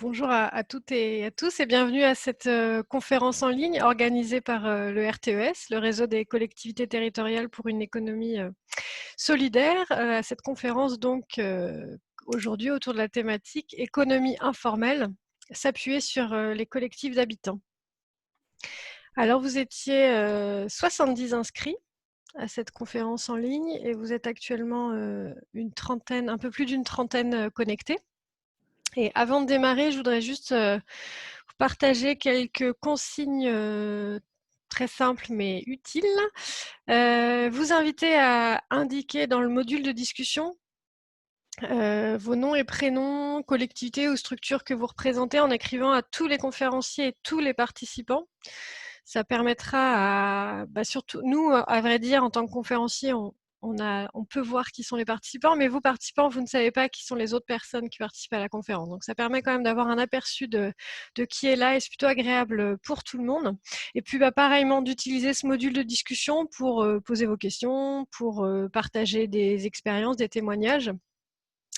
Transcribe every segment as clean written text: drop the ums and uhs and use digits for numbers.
Bonjour à toutes et à tous et bienvenue à cette conférence en ligne organisée par le RTES, le réseau des collectivités territoriales pour une économie solidaire. À cette conférence donc aujourd'hui autour de la thématique économie informelle, s'appuyer sur les collectifs d'habitants. Alors vous étiez 70 inscrits à cette conférence en ligne et vous êtes actuellement une trentaine, un peu plus d'une trentaine connectés. Et avant de démarrer, je voudrais juste vous partager quelques consignes très simples mais utiles. Vous inviter à indiquer dans le module de discussion vos noms et prénoms, collectivités ou structures que vous représentez en écrivant à tous les conférenciers et tous les participants. Ça permettra surtout nous, à vrai dire, en tant que conférencier, on peut voir qui sont les participants, mais vous, participants, vous ne savez pas qui sont les autres personnes qui participent à la conférence. Donc, ça permet quand même d'avoir un aperçu de qui est là et c'est plutôt agréable pour tout le monde. Et puis, pareillement, d'utiliser ce module de discussion pour poser vos questions, pour partager des expériences, des témoignages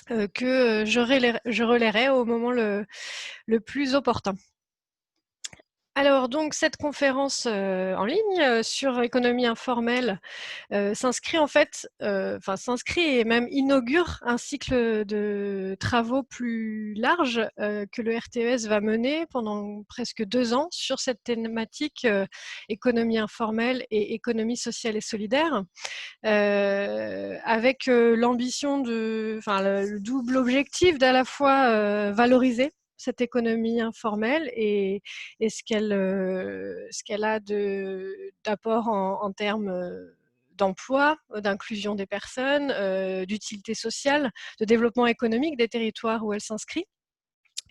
que je relayerai au moment le plus opportun. Alors donc cette conférence en ligne sur économie informelle s'inscrit en fait, s'inscrit et même inaugure un cycle de travaux plus large que le RTES va mener pendant presque 2 ans sur cette thématique économie informelle et économie sociale et solidaire, avec l'ambition le double objectif d'à la fois valoriser cette économie informelle et ce qu'elle a d'apport en termes d'emploi, d'inclusion des personnes, d'utilité sociale, de développement économique des territoires où elle s'inscrit.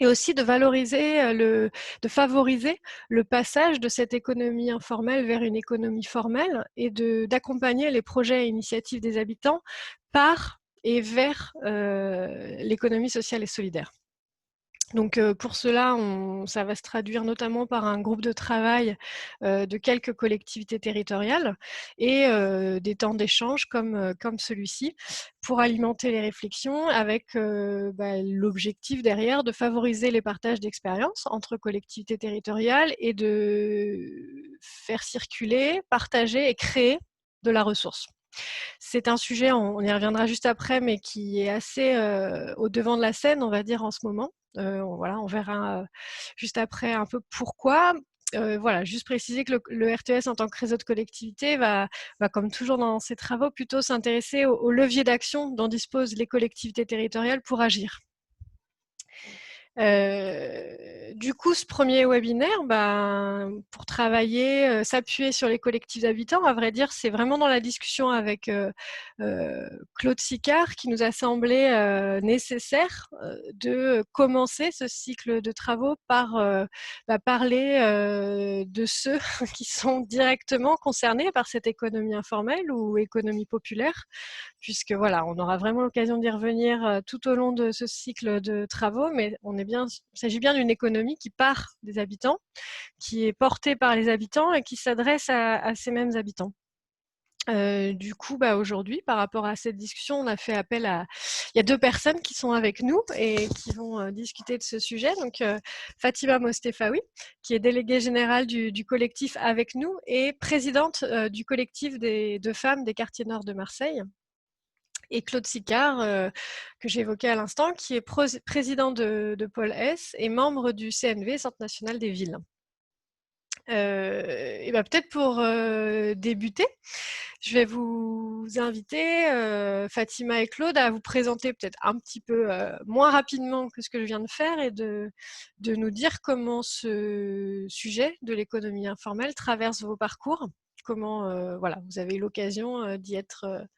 Et aussi de valoriser, de favoriser le passage de cette économie informelle vers une économie formelle et d'accompagner les projets et initiatives des habitants par et vers l'économie sociale et solidaire. Donc pour cela, ça va se traduire notamment par un groupe de travail de quelques collectivités territoriales et des temps d'échange comme celui-ci pour alimenter les réflexions avec l'objectif derrière de favoriser les partages d'expériences entre collectivités territoriales et de faire circuler, partager et créer de la ressource. C'est un sujet, on y reviendra juste après, mais qui est assez au devant de la scène, on va dire, en ce moment. On verra juste après un peu pourquoi. Juste préciser que le RTES en tant que réseau de collectivités va comme toujours dans ses travaux, plutôt s'intéresser aux leviers d'action dont disposent les collectivités territoriales pour agir. Du coup, ce premier webinaire, pour travailler, s'appuyer sur les collectifs d'habitants, à vrai dire, c'est vraiment dans la discussion avec Claude Sicard qui nous a semblé nécessaire de commencer ce cycle de travaux par parler de ceux qui sont directement concernés par cette économie informelle ou économie populaire, puisque voilà, on aura vraiment l'occasion d'y revenir tout au long de ce cycle de travaux, mais il s'agit bien d'une économie qui part des habitants, qui est portée par les habitants et qui s'adresse à ces mêmes habitants. Du coup, aujourd'hui, par rapport à cette discussion, on a fait appel il y a 2 personnes qui sont avec nous et qui vont discuter de ce sujet. Donc, Fatima Mostefaoui, qui est déléguée générale du collectif Avec nous et présidente du collectif de femmes des quartiers nord de Marseille. Et Claude Sicard, que j'évoquais à l'instant, qui est président de Pôle S et membre du CNV, Centre national des villes. Peut-être pour débuter, je vais vous inviter, Fatima et Claude, à vous présenter peut-être un petit peu moins rapidement que ce que je viens de faire et de nous dire comment ce sujet de l'économie informelle traverse vos parcours. Comment vous avez eu l'occasion d'y être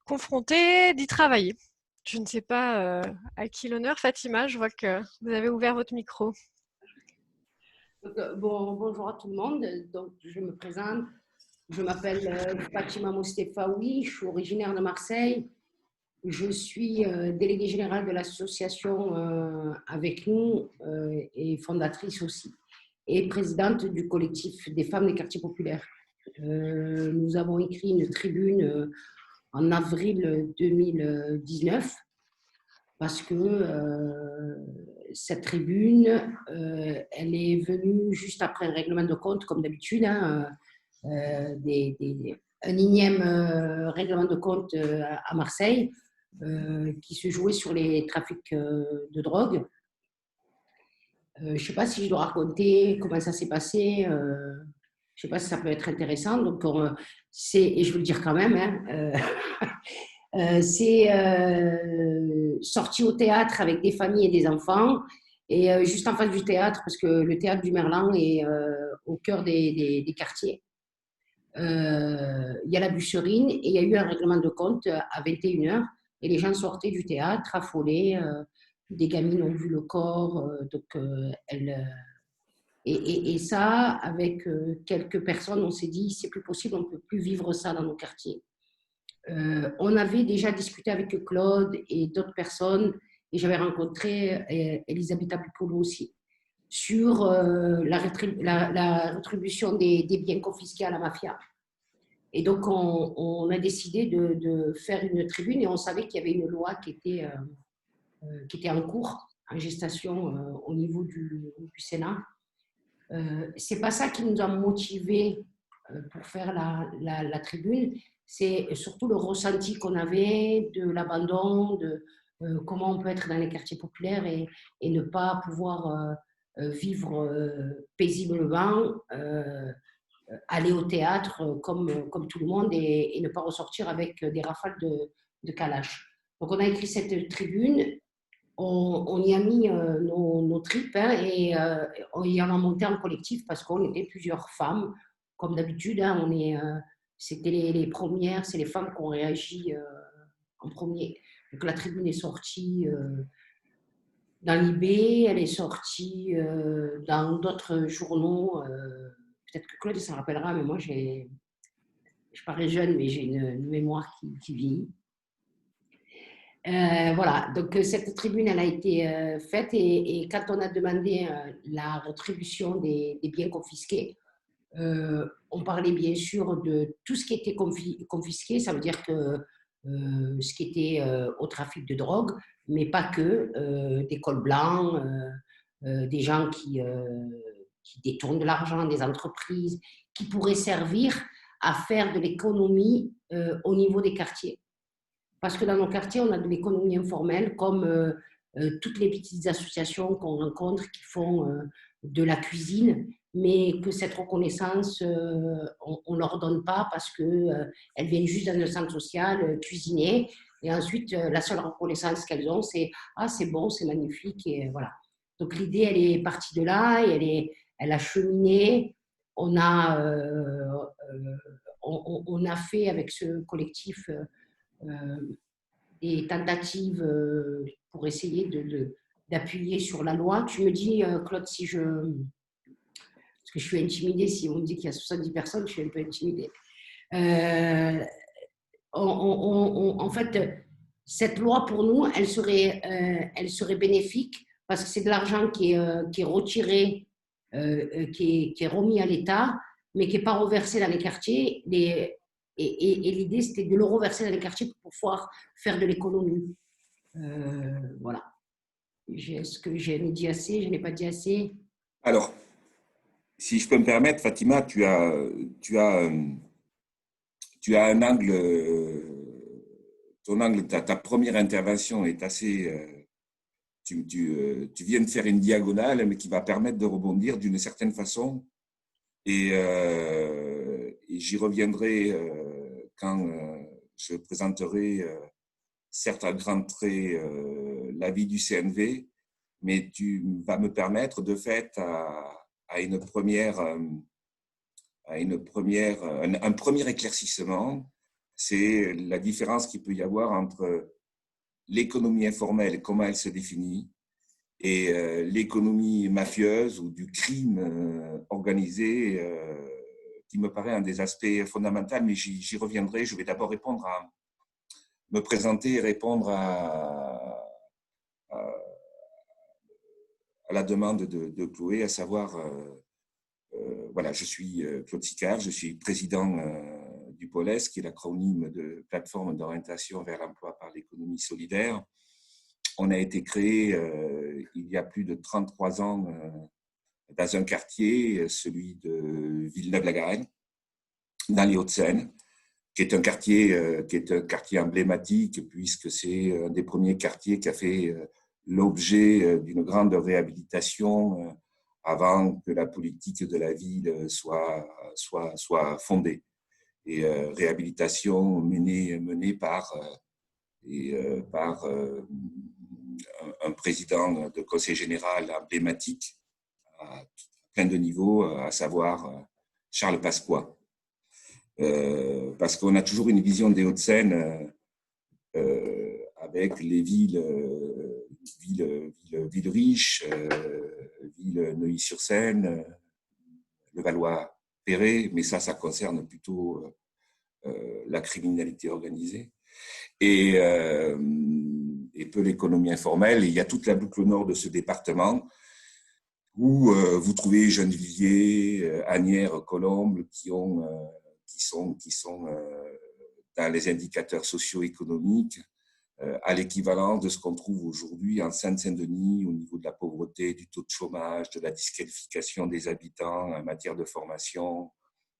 confronté, d'y travailler. Je ne sais pas à qui l'honneur. Fatima, je vois que vous avez ouvert votre micro. Bonjour à tout le monde. Donc, je me présente. Je m'appelle Fatima Mostefaoui. Je suis originaire de Marseille. Je suis déléguée générale de l'association Avec nous et fondatrice aussi. Et présidente du collectif des femmes des quartiers populaires. Nous avons écrit une tribune en avril 2019 parce que cette tribune, elle est venue juste après un règlement de compte, comme d'habitude, hein, un énième règlement de compte à Marseille qui se jouait sur les trafics de drogue. Je ne sais pas si je dois raconter comment ça s'est passé. Je ne sais pas si ça peut être intéressant. Donc, et je veux le dire quand même, hein, c'est sorti au théâtre avec des familles et des enfants. Et juste en face du théâtre, parce que le théâtre du Merlan est au cœur des quartiers. Il y a la bûcherine et il y a eu un règlement de compte à 21h. Et les gens sortaient du théâtre affolés. Des gamines ont vu le corps. Et ça, avec quelques personnes, on s'est dit, c'est plus possible, on ne peut plus vivre ça dans nos quartiers. On avait déjà discuté avec Claude et d'autres personnes, et j'avais rencontré Elisabetta Piccolo aussi, sur la rétribution des biens confisqués à la mafia. Et donc, on a décidé de faire une tribune, et on savait qu'il y avait une loi qui était en cours, en gestation au niveau du Sénat. C'est pas ça qui nous a motivés pour faire la tribune, c'est surtout le ressenti qu'on avait de l'abandon, de comment on peut être dans les quartiers populaires et ne pas pouvoir vivre paisiblement, aller au théâtre comme tout le monde et ne pas ressortir avec des rafales de Kalash. Donc on a écrit cette tribune, on y a mis nos tripes hein, et on y en a monté en collectif parce qu'on était plusieurs femmes. Comme d'habitude, hein, c'était les premières, c'est les femmes qui ont réagi en premier. Donc la tribune est sortie dans l'IB, elle est sortie dans d'autres journaux. Peut-être que Claude s'en rappellera, mais moi, je parais jeune, mais j'ai une mémoire qui vieillit. Voilà, donc cette tribune, elle a été faite et quand on a demandé la rétribution des biens confisqués, on parlait bien sûr de tout ce qui était confisqué, ça veut dire que ce qui était au trafic de drogue, mais pas que, des cols blancs, des gens qui détournent de l'argent, des entreprises, qui pourraient servir à faire de l'économie au niveau des quartiers. Parce que dans nos quartiers, on a de l'économie informelle, comme toutes les petites associations qu'on rencontre qui font de la cuisine, mais que cette reconnaissance, on ne leur donne pas parce qu'elles viennent juste dans le centre social cuisiner. Et ensuite, la seule reconnaissance qu'elles ont, c'est « Ah, c'est bon, c'est magnifique ». Et voilà. Donc l'idée, elle est partie de là et elle a cheminé. On a fait avec ce collectif des tentatives pour essayer d'appuyer sur la loi. Tu me dis, Claude, si je... Parce que je suis intimidée, si on me dit qu'il y a 70 personnes, je suis un peu intimidée. En fait, cette loi, pour nous, elle serait bénéfique parce que c'est de l'argent qui est retiré, qui est remis à l'État, mais qui n'est pas reversé dans les quartiers. Et l'idée, c'était de le reverser dans les quartiers pour pouvoir faire de l'économie. Voilà. Est-ce que j'ai dit assez? Je n'ai pas dit assez? Alors, si je peux me permettre, Fatima, tu as un angle, ta première intervention est assez, tu viens de faire une diagonale, mais qui va permettre de rebondir d'une certaine façon. Et j'y reviendrai quand je présenterai certes à grands traits l'avis du CNV, mais tu vas me permettre de fait un premier éclaircissement, c'est la différence qu'il peut y avoir entre l'économie informelle, comment elle se définit, et l'économie mafieuse ou du crime organisé, qui me paraît un des aspects fondamentaux, mais j'y reviendrai. Je vais d'abord me présenter et répondre à la demande de Chloé, à savoir, voilà, je suis Claude Sicard, je suis président du POLES, qui est l'acronyme de Plateforme d'orientation vers l'emploi par l'économie solidaire. on a été créé il y a plus de 33 ans dans un quartier, celui de Villeneuve-la-Garenne, dans les Hauts-de-Seine, qui est un quartier emblématique, puisque c'est un des premiers quartiers qui a fait l'objet d'une grande réhabilitation avant que la politique de la ville soit fondée. Et réhabilitation menée par un président de conseil général emblématique à plein de niveaux, à savoir Charles Pasqua. Parce qu'on a toujours une vision des Hauts-de-Seine avec les villes riches, ville Neuilly-sur-Seine, Levallois-Perret, mais ça concerne plutôt la criminalité organisée et peu l'économie informelle. Et il y a toute la boucle nord de ce département où vous trouvez Gennevilliers, Asnières, Colombes qui sont dans les indicateurs socio-économiques à l'équivalent de ce qu'on trouve aujourd'hui en Seine-Saint-Denis au niveau de la pauvreté, du taux de chômage, de la disqualification des habitants en matière de formation,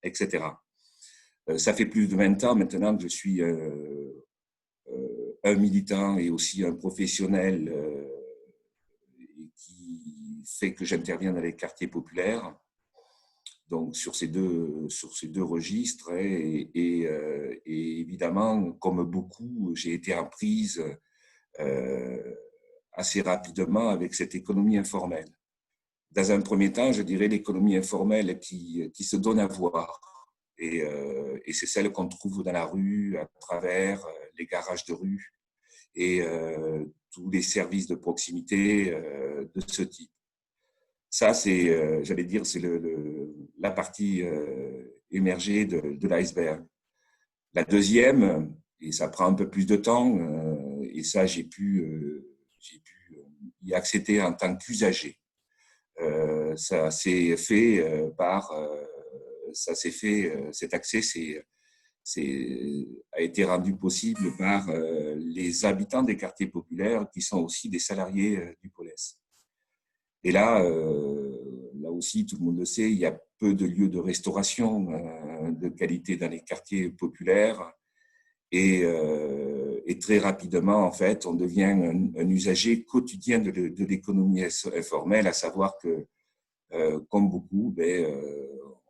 etc. Ça fait plus de 20 ans maintenant que je suis un militant et aussi un professionnel qui fait que j'interviens dans les quartiers populaires, donc sur ces deux registres. Et évidemment, comme beaucoup, j'ai été en prise assez rapidement avec cette économie informelle. Dans un premier temps, je dirais l'économie informelle qui se donne à voir. Et c'est celle qu'on trouve dans la rue, à travers les garages de rue et tous les services de proximité de ce type. Ça, c'est, j'allais dire, c'est la partie émergée de l'iceberg. La deuxième, et ça prend un peu plus de temps, et ça, j'ai pu y accéder en tant qu'usager. Ça s'est fait cet accès a été rendu possible par les habitants des quartiers populaires qui sont aussi des salariés du Polès. Et là aussi, tout le monde le sait, il y a peu de lieux de restauration de qualité dans les quartiers populaires et très rapidement, en fait, on devient un usager quotidien de l'économie informelle, à savoir que, comme beaucoup,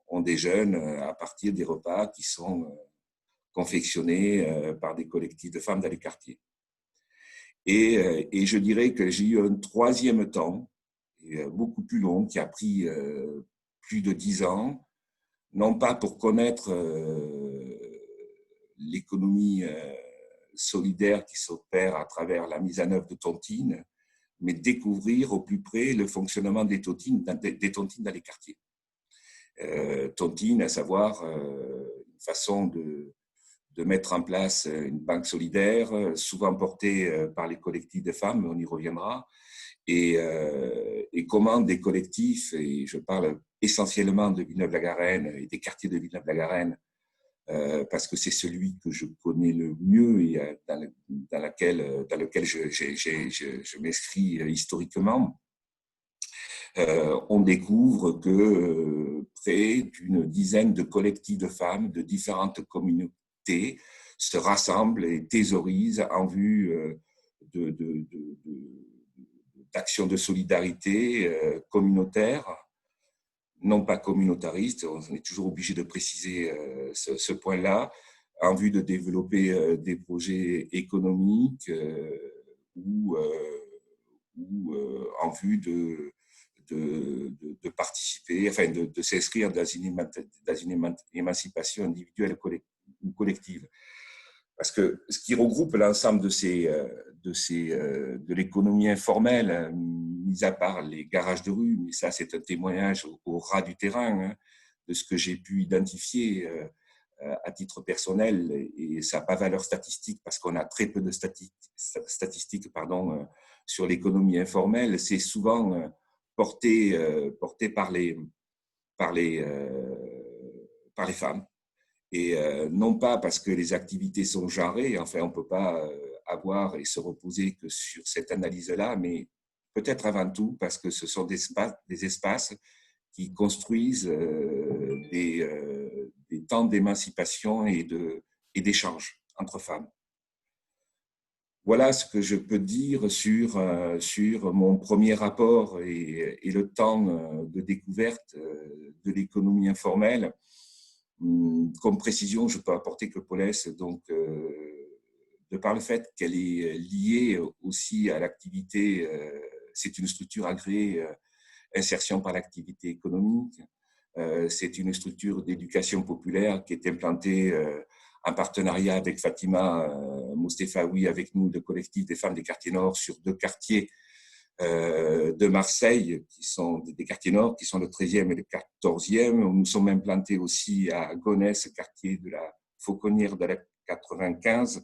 ont des jeunes à partir des repas qui sont confectionnés par des collectifs de femmes dans les quartiers. Et je dirais que j'ai eu un troisième temps, beaucoup plus long, qui a pris plus de 10 ans, non pas pour connaître l'économie solidaire qui s'opère à travers la mise en œuvre de tontines, mais découvrir au plus près le fonctionnement des tontines dans les quartiers. Tontines, à savoir une façon de mettre en place une banque solidaire, souvent portée par les collectifs de femmes, on y reviendra, et comment des collectifs, et je parle essentiellement de Villeneuve-la-Garenne et des quartiers de Villeneuve-la-Garenne, parce que c'est celui que je connais le mieux et dans lequel je m'inscris historiquement, on découvre que près d'une dizaine de collectifs de femmes de différentes communautés se rassemblent et thésaurisent en vue d'actions de solidarité communautaire, non pas communautariste, on est toujours obligé de préciser ce point-là, en vue de développer des projets économiques ou en vue de participer, enfin de s'inscrire dans une émancipation individuelle ou collective. Parce que ce qui regroupe l'ensemble de l'économie informelle, mis à part les garages de rue, mais ça c'est un témoignage au ras du terrain, hein, de ce que j'ai pu identifier à titre personnel, et ça n'a pas valeur statistique parce qu'on a très peu de statistiques sur l'économie informelle. C'est souvent porté par les femmes. Et non pas parce que les activités sont genrées, enfin on ne peut pas avoir et se reposer que sur cette analyse-là, mais peut-être avant tout parce que ce sont des espaces qui construisent des temps d'émancipation et d'échange entre femmes. Voilà ce que je peux dire sur mon premier rapport et le temps de découverte de l'économie informelle. Comme précision, je peux apporter que Paulès, donc, de par le fait qu'elle est liée aussi à l'activité, c'est une structure agréée, insertion par l'activité économique, c'est une structure d'éducation populaire qui est implantée en partenariat avec Fatima Mostefaoui, avec nous, le collectif des femmes des quartiers nord, sur 2 quartiers de Marseille, qui sont des quartiers nord, qui sont le 13e et le 14e. Nous sommes implantés aussi à Gonesse, quartier de la Fauconnière de la 95,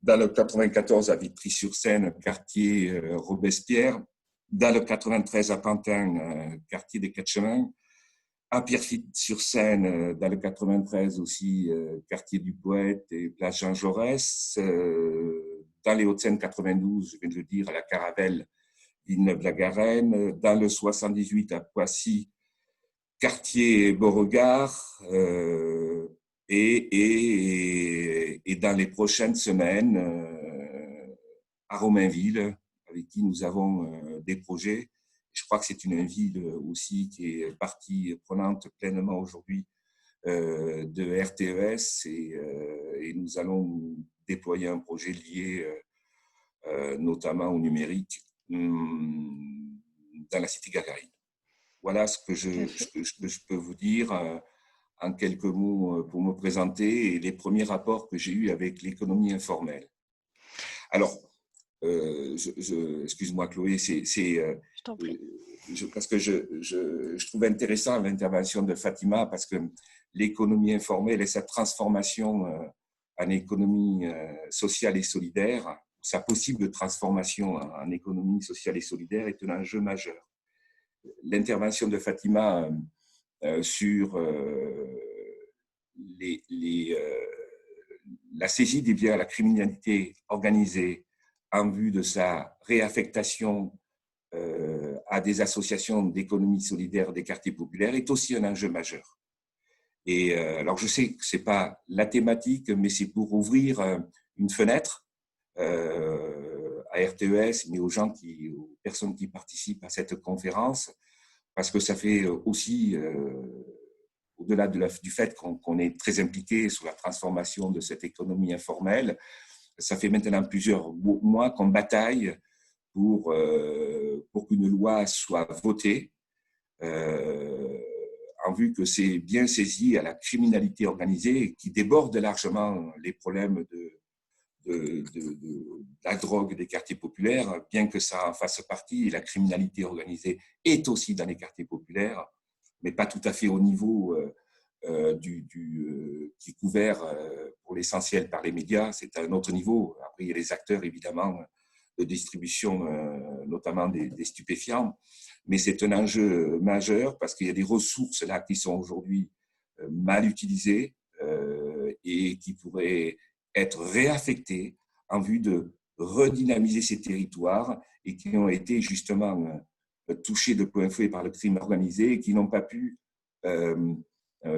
dans le 94 à Vitry-sur-Seine, quartier Robespierre, dans le 93 à Pantin, quartier des Quatre-Chemins, à Pierrefitte-sur-Seine, dans le 93 aussi, quartier du Poète et place Jean Jaurès, dans les Hauts-de-Seine 92, je viens de le dire, à la Caravelle, Villeneuve-la-Garenne, dans le 78 à Poissy, quartier Beauregard, et dans les prochaines semaines à Romainville, avec qui nous avons des projets. Je crois que c'est une ville aussi qui est partie prenante pleinement aujourd'hui de RTES et nous allons déployer un projet lié notamment au numérique dans la cité Gagarine. Voilà ce que je peux vous dire en quelques mots pour me présenter et les premiers rapports que j'ai eus avec l'économie informelle. Alors, excuse-moi Chloé, parce que je trouve intéressant l'intervention de Fatima parce que l'économie informelle et sa transformation en économie sociale et solidaire, sa possible transformation en économie sociale et solidaire est un enjeu majeur. L'intervention de Fatima sur la saisie des biens à la criminalité organisée en vue de sa réaffectation à des associations d'économie solidaire des quartiers populaires est aussi un enjeu majeur. Et alors, je sais que ce n'est pas la thématique, mais c'est pour ouvrir une fenêtre à RTES, mais aux personnes qui participent à cette conférence, parce que ça fait aussi, au-delà du fait qu'on est très impliqué sur la transformation de cette économie informelle, ça fait maintenant plusieurs mois qu'on bataille pour qu'une loi soit votée en vue que c'est bien saisi à la criminalité organisée qui déborde largement les problèmes de la drogue des quartiers populaires, bien que ça en fasse partie. La criminalité organisée est aussi dans les quartiers populaires, mais pas tout à fait au niveau qui est couvert pour l'essentiel par les médias. C'est à un autre niveau. Après, il y a les acteurs, évidemment, de distribution, notamment des stupéfiants. Mais c'est un enjeu majeur parce qu'il y a des ressources là qui sont aujourd'hui mal utilisées et qui pourraient être réaffectées en vue de redynamiser ces territoires et qui ont été justement touchés de plein fouet par le crime organisé et qui n'ont pas pu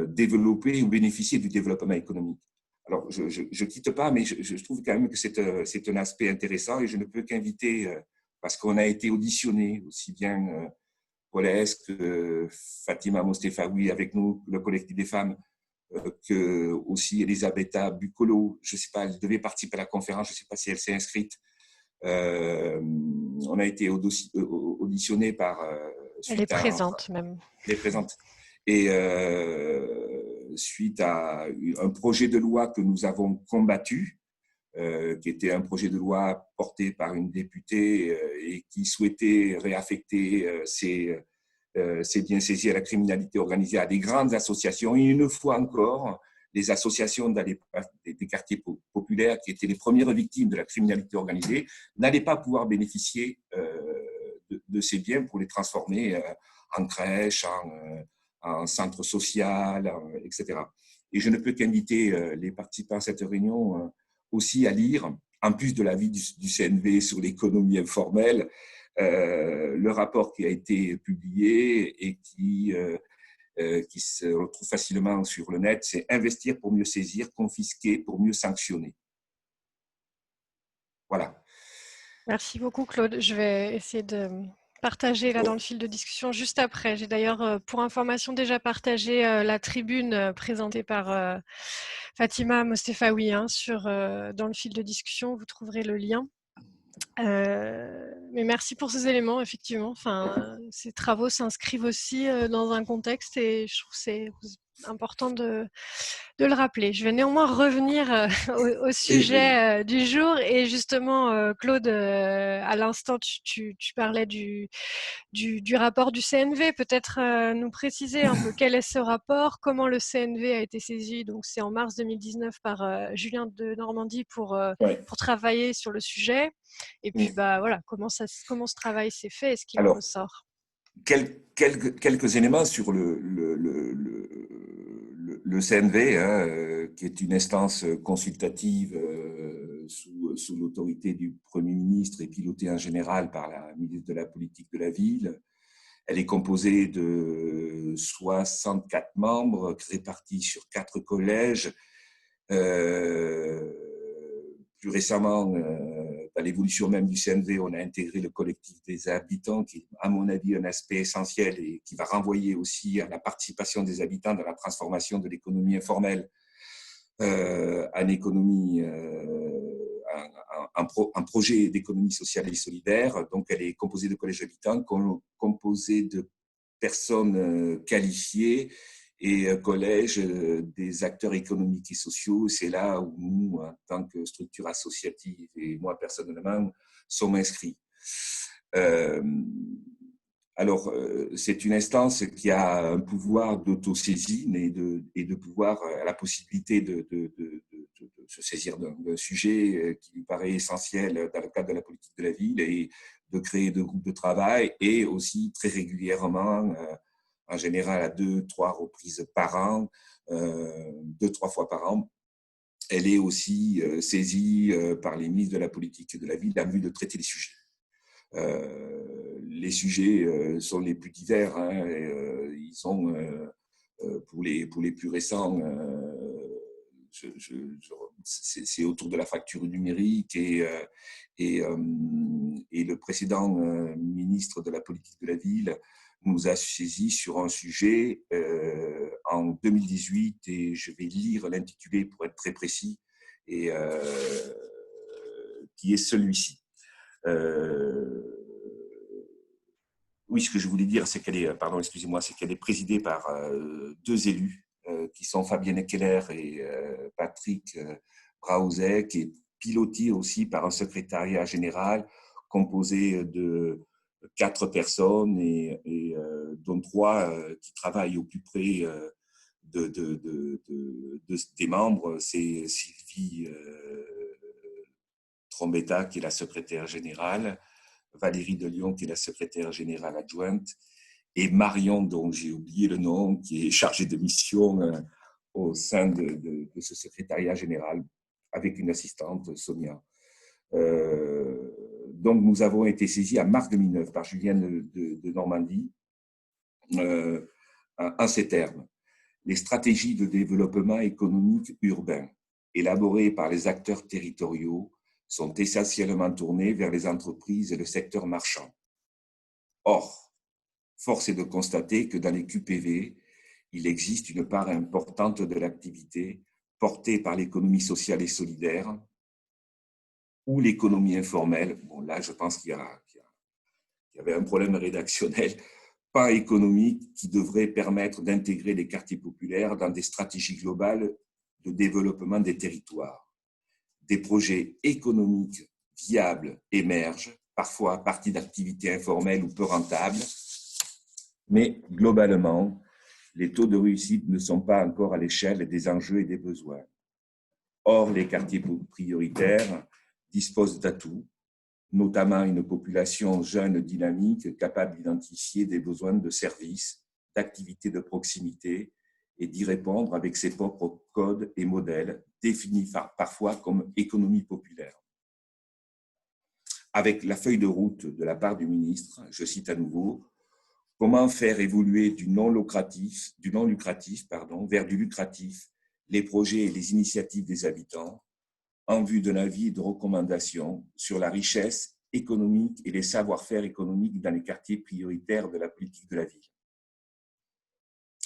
développer ou bénéficier du développement économique. Alors, je ne quitte pas, mais je trouve quand même que c'est un aspect intéressant et je ne peux qu'inviter, parce qu'on a été auditionné aussi bien Paulès que Fatima Mostefaoui avec nous, le collectif des femmes, que aussi Elisabetta Bucolo, je ne sais pas, elle devait participer à la conférence, je ne sais pas si elle s'est inscrite. On a été auditionné par... elle est présente même. Elle est présente. Et suite à un projet de loi que nous avons combattu, qui était un projet de loi porté par une députée et qui souhaitait réaffecter ces biens saisis à la criminalité organisée à des grandes associations. Et une fois encore, les associations dans des quartiers populaires qui étaient les premières victimes de la criminalité organisée n'allaient pas pouvoir bénéficier de ces biens pour les transformer en crèches, en centre social, etc. Et je ne peux qu'inviter les participants à cette réunion aussi à lire en plus de l'avis du CNV sur l'économie informelle, le rapport qui a été publié et qui se retrouve facilement sur le net, c'est investir pour mieux saisir, confisquer pour mieux sanctionner. Voilà. Merci beaucoup, Claude. Je vais essayer de partager là dans le fil de discussion juste après. J'ai d'ailleurs, pour information, déjà partagé la tribune présentée par Fatima Mostefaoui dans le fil de discussion. Vous trouverez le lien. Mais merci pour ces éléments, effectivement. Ces travaux s'inscrivent aussi dans un contexte et je trouve que c'est important de le rappeler. Je vais néanmoins revenir au sujet du jour et justement, Claude, à l'instant, tu parlais du rapport du CNV. Peut-être nous préciser un peu quel est ce rapport, comment le CNV a été saisi. Donc, c'est en mars 2019 par Julien de Normandie pour travailler sur le sujet. Et puis, voilà, comment ce travail s'est fait et ce qu'il en ressort. Quelques éléments sur le CNV, qui est une instance consultative sous l'autorité du Premier ministre et pilotée en général par la ministre de la Politique de la Ville. Elle est composée de 64 membres répartis sur 4 collèges. Plus récemment, dans l'évolution même du CNV, on a intégré le collectif des habitants, qui est, à mon avis, un aspect essentiel et qui va renvoyer aussi à la participation des habitants dans la transformation de l'économie informelle en économie, un projet d'économie sociale et solidaire. Donc, elle est composée de collèges habitants, composée de personnes qualifiées et collège des acteurs économiques et sociaux. C'est là où nous, en tant que structure associative, et moi personnellement, sommes inscrits. Alors, c'est une instance qui a un pouvoir d'autosaisine et de pouvoir, a la possibilité de se saisir d'un sujet qui lui paraît essentiel dans le cadre de la politique de la ville et de créer des groupes de travail et aussi très régulièrement, en général à 2-3 reprises par an, 2-3 fois par an. Elle est aussi saisie par les ministres de la politique et de la ville en vue de traiter les sujets. Les sujets sont les plus divers. Ils sont, pour les plus récents, c'est autour de la fracture numérique et le précédent ministre de la politique de la ville nous a saisi sur un sujet en 2018 et je vais lire l'intitulé pour être très précis et qui est celui-ci. Oui, ce que je voulais dire, c'est qu'elle est, pardon, excusez-moi, c'est qu'elle est présidée par 2 élus qui sont Fabienne Keller et Patrick Brauzet, qui est pilotée aussi par un secrétariat général composé de 4 personnes et dont 3 qui travaillent au plus près des membres. C'est Sylvie Trombetta, qui est la secrétaire générale, Valérie de Lyon, qui est la secrétaire générale adjointe, et Marion, dont j'ai oublié le nom, qui est chargée de mission au sein de ce secrétariat général, avec une assistante, Sonia. Donc, nous avons été saisis en mars 2009 par Julien de Normandie en ces termes. Les stratégies de développement économique urbain élaborées par les acteurs territoriaux sont essentiellement tournées vers les entreprises et le secteur marchand. Or, force est de constater que dans les QPV, il existe une part importante de l'activité portée par l'économie sociale et solidaire ou l'économie informelle. Bon, là, je pense qu'il y avait un problème rédactionnel, pas économique, qui devrait permettre d'intégrer les quartiers populaires dans des stratégies globales de développement des territoires. Des projets économiques viables émergent, parfois à partir d'activités informelles ou peu rentables, mais globalement, les taux de réussite ne sont pas encore à l'échelle des enjeux et des besoins. Or, les quartiers prioritaires disposent d'atouts, notamment une population jeune dynamique capable d'identifier des besoins de services, d'activités de proximité et d'y répondre avec ses propres codes et modèles définis parfois comme économie populaire. avec la feuille de route de la part du ministre, je cite à nouveau, comment faire évoluer du non lucratif, vers du lucratif les projets et les initiatives des habitants en vue d'un avis de recommandation sur la richesse économique et les savoir-faire économiques dans les quartiers prioritaires de la politique de la ville.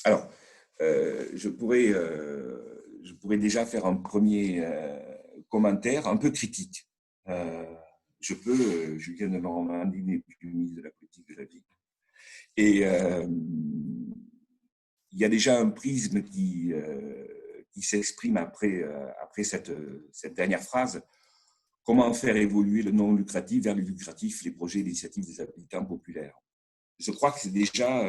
Alors, je pourrais déjà faire un premier commentaire un peu critique. Julien de Normandie n'est plus ministre de la politique de la ville. Et il y a déjà un prisme qui s'exprime après cette dernière phrase. Comment faire évoluer le non lucratif vers le lucratif, les projets et l'initiative des habitants populaires? Je crois que c'est déjà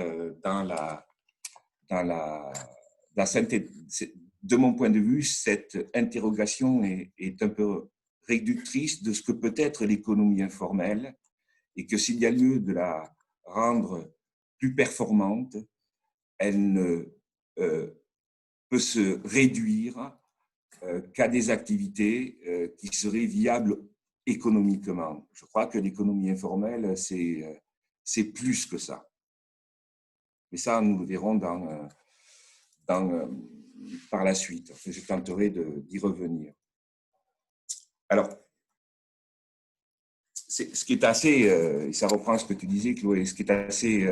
de mon point de vue, cette interrogation est un peu réductrice de ce que peut être l'économie informelle et que s'il y a lieu de la rendre plus performante, elle ne peut se réduire qu'à des activités qui seraient viables économiquement. Je crois que l'économie informelle, c'est plus que ça. Mais ça, nous le verrons par la suite. Je tenterai d'y revenir. Alors, ce qui est assez, ça reprend ce que tu disais, Chloé, ce qui est assez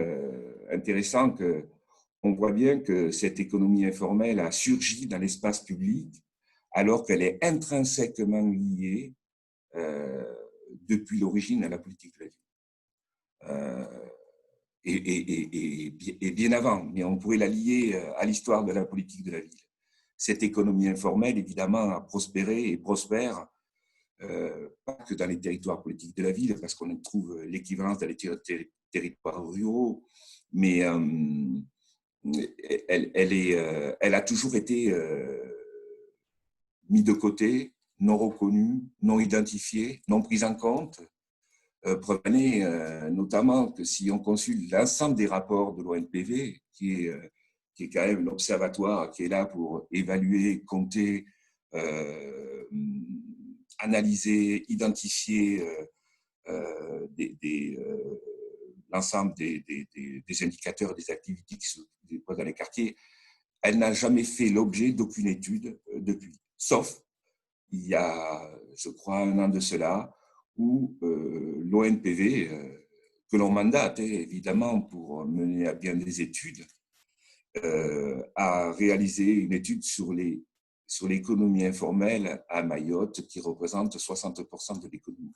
intéressant, on voit bien que cette économie informelle a surgi dans l'espace public alors qu'elle est intrinsèquement liée depuis l'origine à la politique de la ville. Et bien avant, mais on pourrait la lier à l'histoire de la politique de la ville. Cette économie informelle, évidemment, a prospéré et prospère, pas que dans les territoires politiques de la ville, parce qu'on trouve l'équivalence dans les territoires ruraux, mais elle a toujours été mise de côté, non reconnue, non identifiée, non prise en compte. Prenez notamment que si on consulte l'ensemble des rapports de l'ONPV, qui est quand même l'observatoire qui est là pour évaluer, compter, analyser, identifier l'ensemble des indicateurs, des activités qui se déposent dans les quartiers, elle n'a jamais fait l'objet d'aucune étude depuis. Sauf, il y a, je crois, 1 an de cela, où l'ONPV, que l'on mandate évidemment pour mener à bien des études, a réalisé une étude sur l'économie informelle à Mayotte qui représente 60% de l'économie.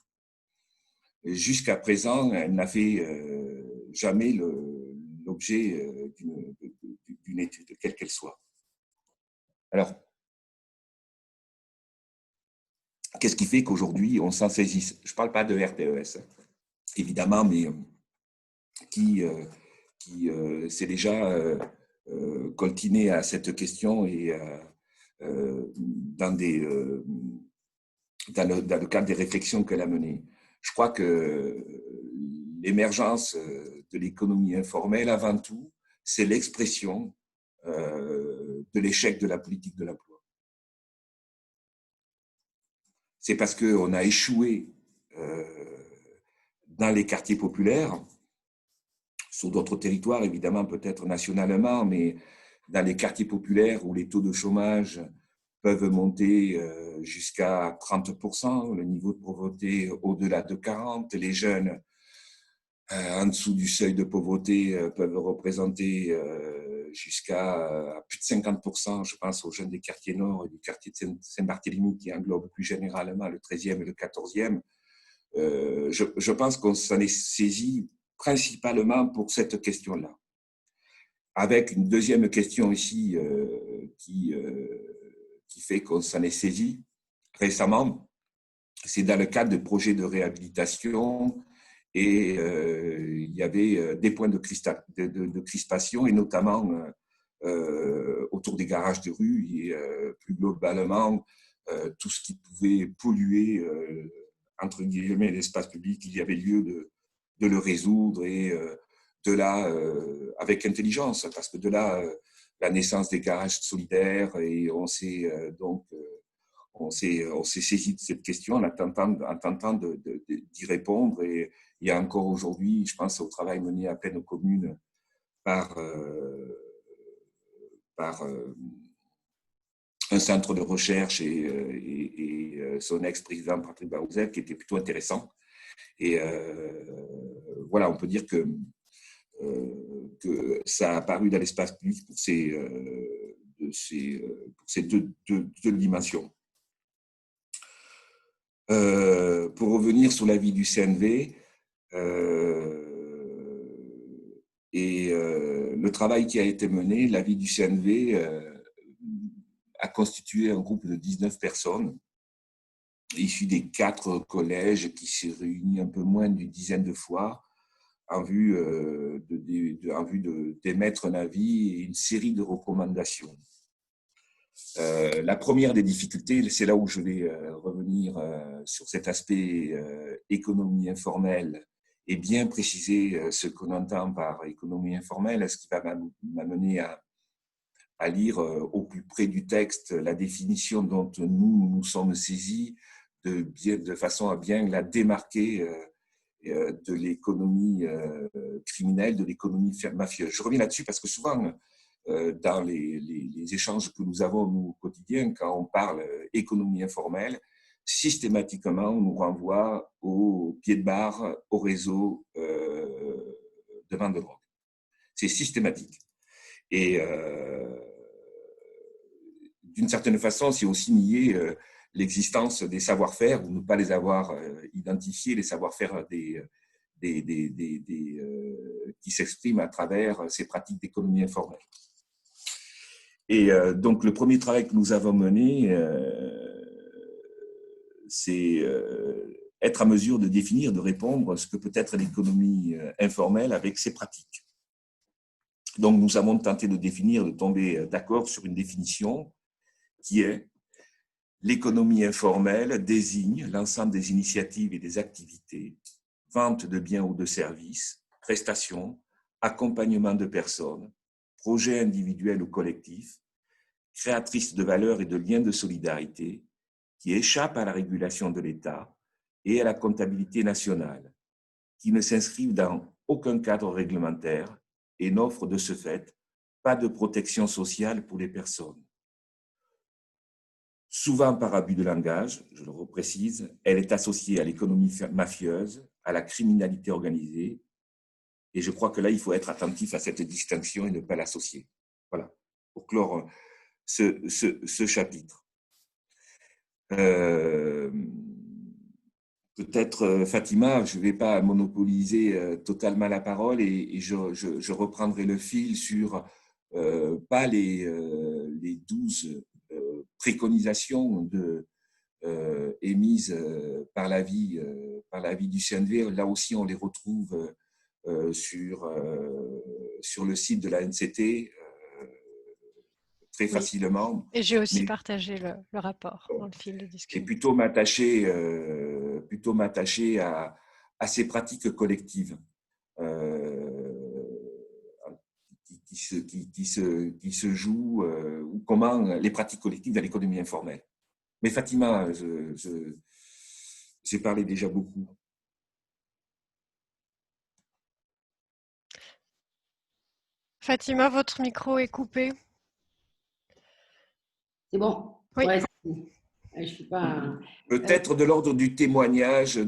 Jusqu'à présent, elle n'a fait jamais l'objet d'une étude, quelle qu'elle soit. Alors, qu'est-ce qui fait qu'aujourd'hui, on s'en saisisse? Je ne parle pas de RTES, évidemment, mais qui s'est déjà coltiné à cette question et dans le cadre des réflexions qu'elle a menées. Je crois que l'émergence de l'économie informelle, avant tout, c'est l'expression de l'échec de la politique de l'emploi. C'est parce qu'on a échoué dans les quartiers populaires, sur d'autres territoires, évidemment, peut-être nationalement, mais dans les quartiers populaires où les taux de chômage peuvent monter jusqu'à 30%, le niveau de pauvreté au-delà de 40%, les jeunes en dessous du seuil de pauvreté peuvent représenter jusqu'à plus de 50%, je pense aux jeunes des quartiers nord et du quartier de Saint-Barthélemy qui englobe plus généralement le 13e et le 14e. Je pense qu'on s'en est saisi principalement pour cette question-là. Avec une deuxième question ici qui fait qu'on s'en est saisi récemment, c'est dans le cadre de projets de réhabilitation et il y avait des points de crispation et notamment autour des garages de rue et plus globalement tout ce qui pouvait polluer entre guillemets l'espace public. Il y avait lieu de le résoudre et avec intelligence, parce que de là la naissance des garages solidaires et on on s'est saisi de cette question en tentant d'y répondre. Et il y a encore aujourd'hui, je pense au travail mené à pleine commune par un centre de recherche et son ex-président Patrick Barouzel, qui était plutôt intéressant. Et voilà, on peut dire que ça a apparu dans l'espace public pour ces deux dimensions. Pour revenir sur l'avis du CNV et le travail qui a été mené, l'avis du CNV a constitué un groupe de 19 personnes issus des 4 collèges qui s'est réunis un peu moins d'une dizaine de fois en vue d'émettre un avis et une série de recommandations. La première des difficultés, c'est là où je vais revenir sur cet aspect économie informelle et bien préciser ce qu'on entend par économie informelle, ce qui va m'amener à lire au plus près du texte la définition dont nous sommes saisis de façon à bien la démarquer de l'économie criminelle, de l'économie mafieuse. Je reviens là-dessus parce que souvent, dans les échanges que nous avons nous, au quotidien, quand on parle économie informelle, systématiquement, on nous renvoie au pied de barre, au réseau de vente de drogue. C'est systématique. Et d'une certaine façon, c'est aussi nier l'existence des savoir-faire ou ne pas les avoir identifiés, les savoir-faire qui s'expriment à travers ces pratiques d'économie informelle. Et donc, le premier travail que nous avons mené, c'est être à mesure de définir, de répondre à ce que peut être l'économie informelle avec ses pratiques. Donc, nous avons tenté de définir, de tomber d'accord sur une définition qui est: l'économie informelle désigne l'ensemble des initiatives et des activités, vente de biens ou de services, prestations, accompagnement de personnes, projets individuels ou collectifs, créatrices de valeurs et de liens de solidarité, qui échappent à la régulation de l'État et à la comptabilité nationale, qui ne s'inscrivent dans aucun cadre réglementaire et n'offrent de ce fait pas de protection sociale pour les personnes. Souvent par abus de langage, je le reprécise, elle est associée à l'économie mafieuse, à la criminalité organisée, et je crois que là, il faut être attentif à cette distinction et ne pas l'associer. Voilà, pour clore ce chapitre. Peut-être, Fatima, je ne vais pas monopoliser totalement la parole et je reprendrai le fil sur pas les 12 préconisations émises par l'avis du CNV. Là aussi, on les retrouve sur le site de la NCT très facilement. Et j'ai aussi partagé le rapport dans le fil de discussion. Et plutôt m'attacher à ces pratiques collectives qui se jouent, ou comment les pratiques collectives dans l'économie informelle. Mais Fatima, j'ai parlé déjà beaucoup. Fatima, votre micro est coupé. C'est bon? Oui. Ouais, je suis pas... Peut-être de l'ordre du témoignage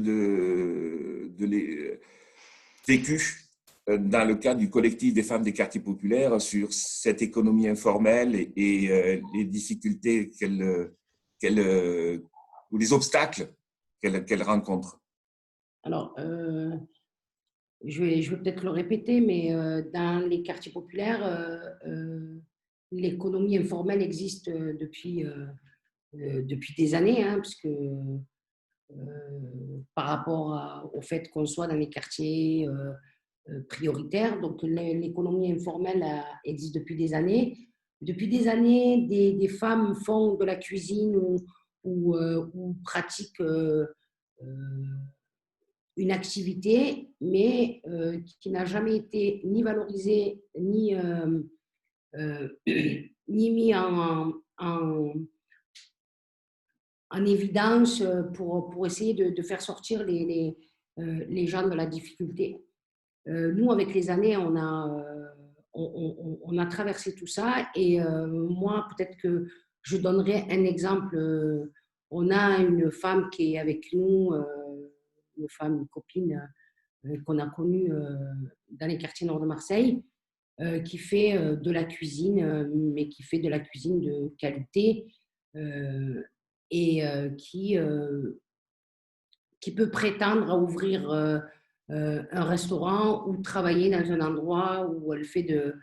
vécu dans le cadre du collectif des femmes des quartiers populaires sur cette économie informelle et les difficultés ou les obstacles qu'elle rencontre. Alors, je vais peut-être le répéter, mais dans les quartiers populaires, l'économie informelle existe depuis des années, hein, parce que par rapport au fait qu'on soit dans les quartiers prioritaires, donc l'économie informelle existe depuis des années. Depuis des années, des femmes font de la cuisine ou pratiquent une activité, mais qui n'a jamais été ni valorisée, ni mis en évidence pour essayer de faire sortir les gens de la difficulté. Nous, avec les années, on a traversé tout ça et moi, peut-être que je donnerai un exemple. On a une femme qui est avec nous, une femme, une copine qu'on a connue dans les quartiers nord de Marseille, qui fait de la cuisine, mais qui fait de la cuisine de qualité et qui peut prétendre à ouvrir un restaurant ou travailler dans un endroit où elle fait de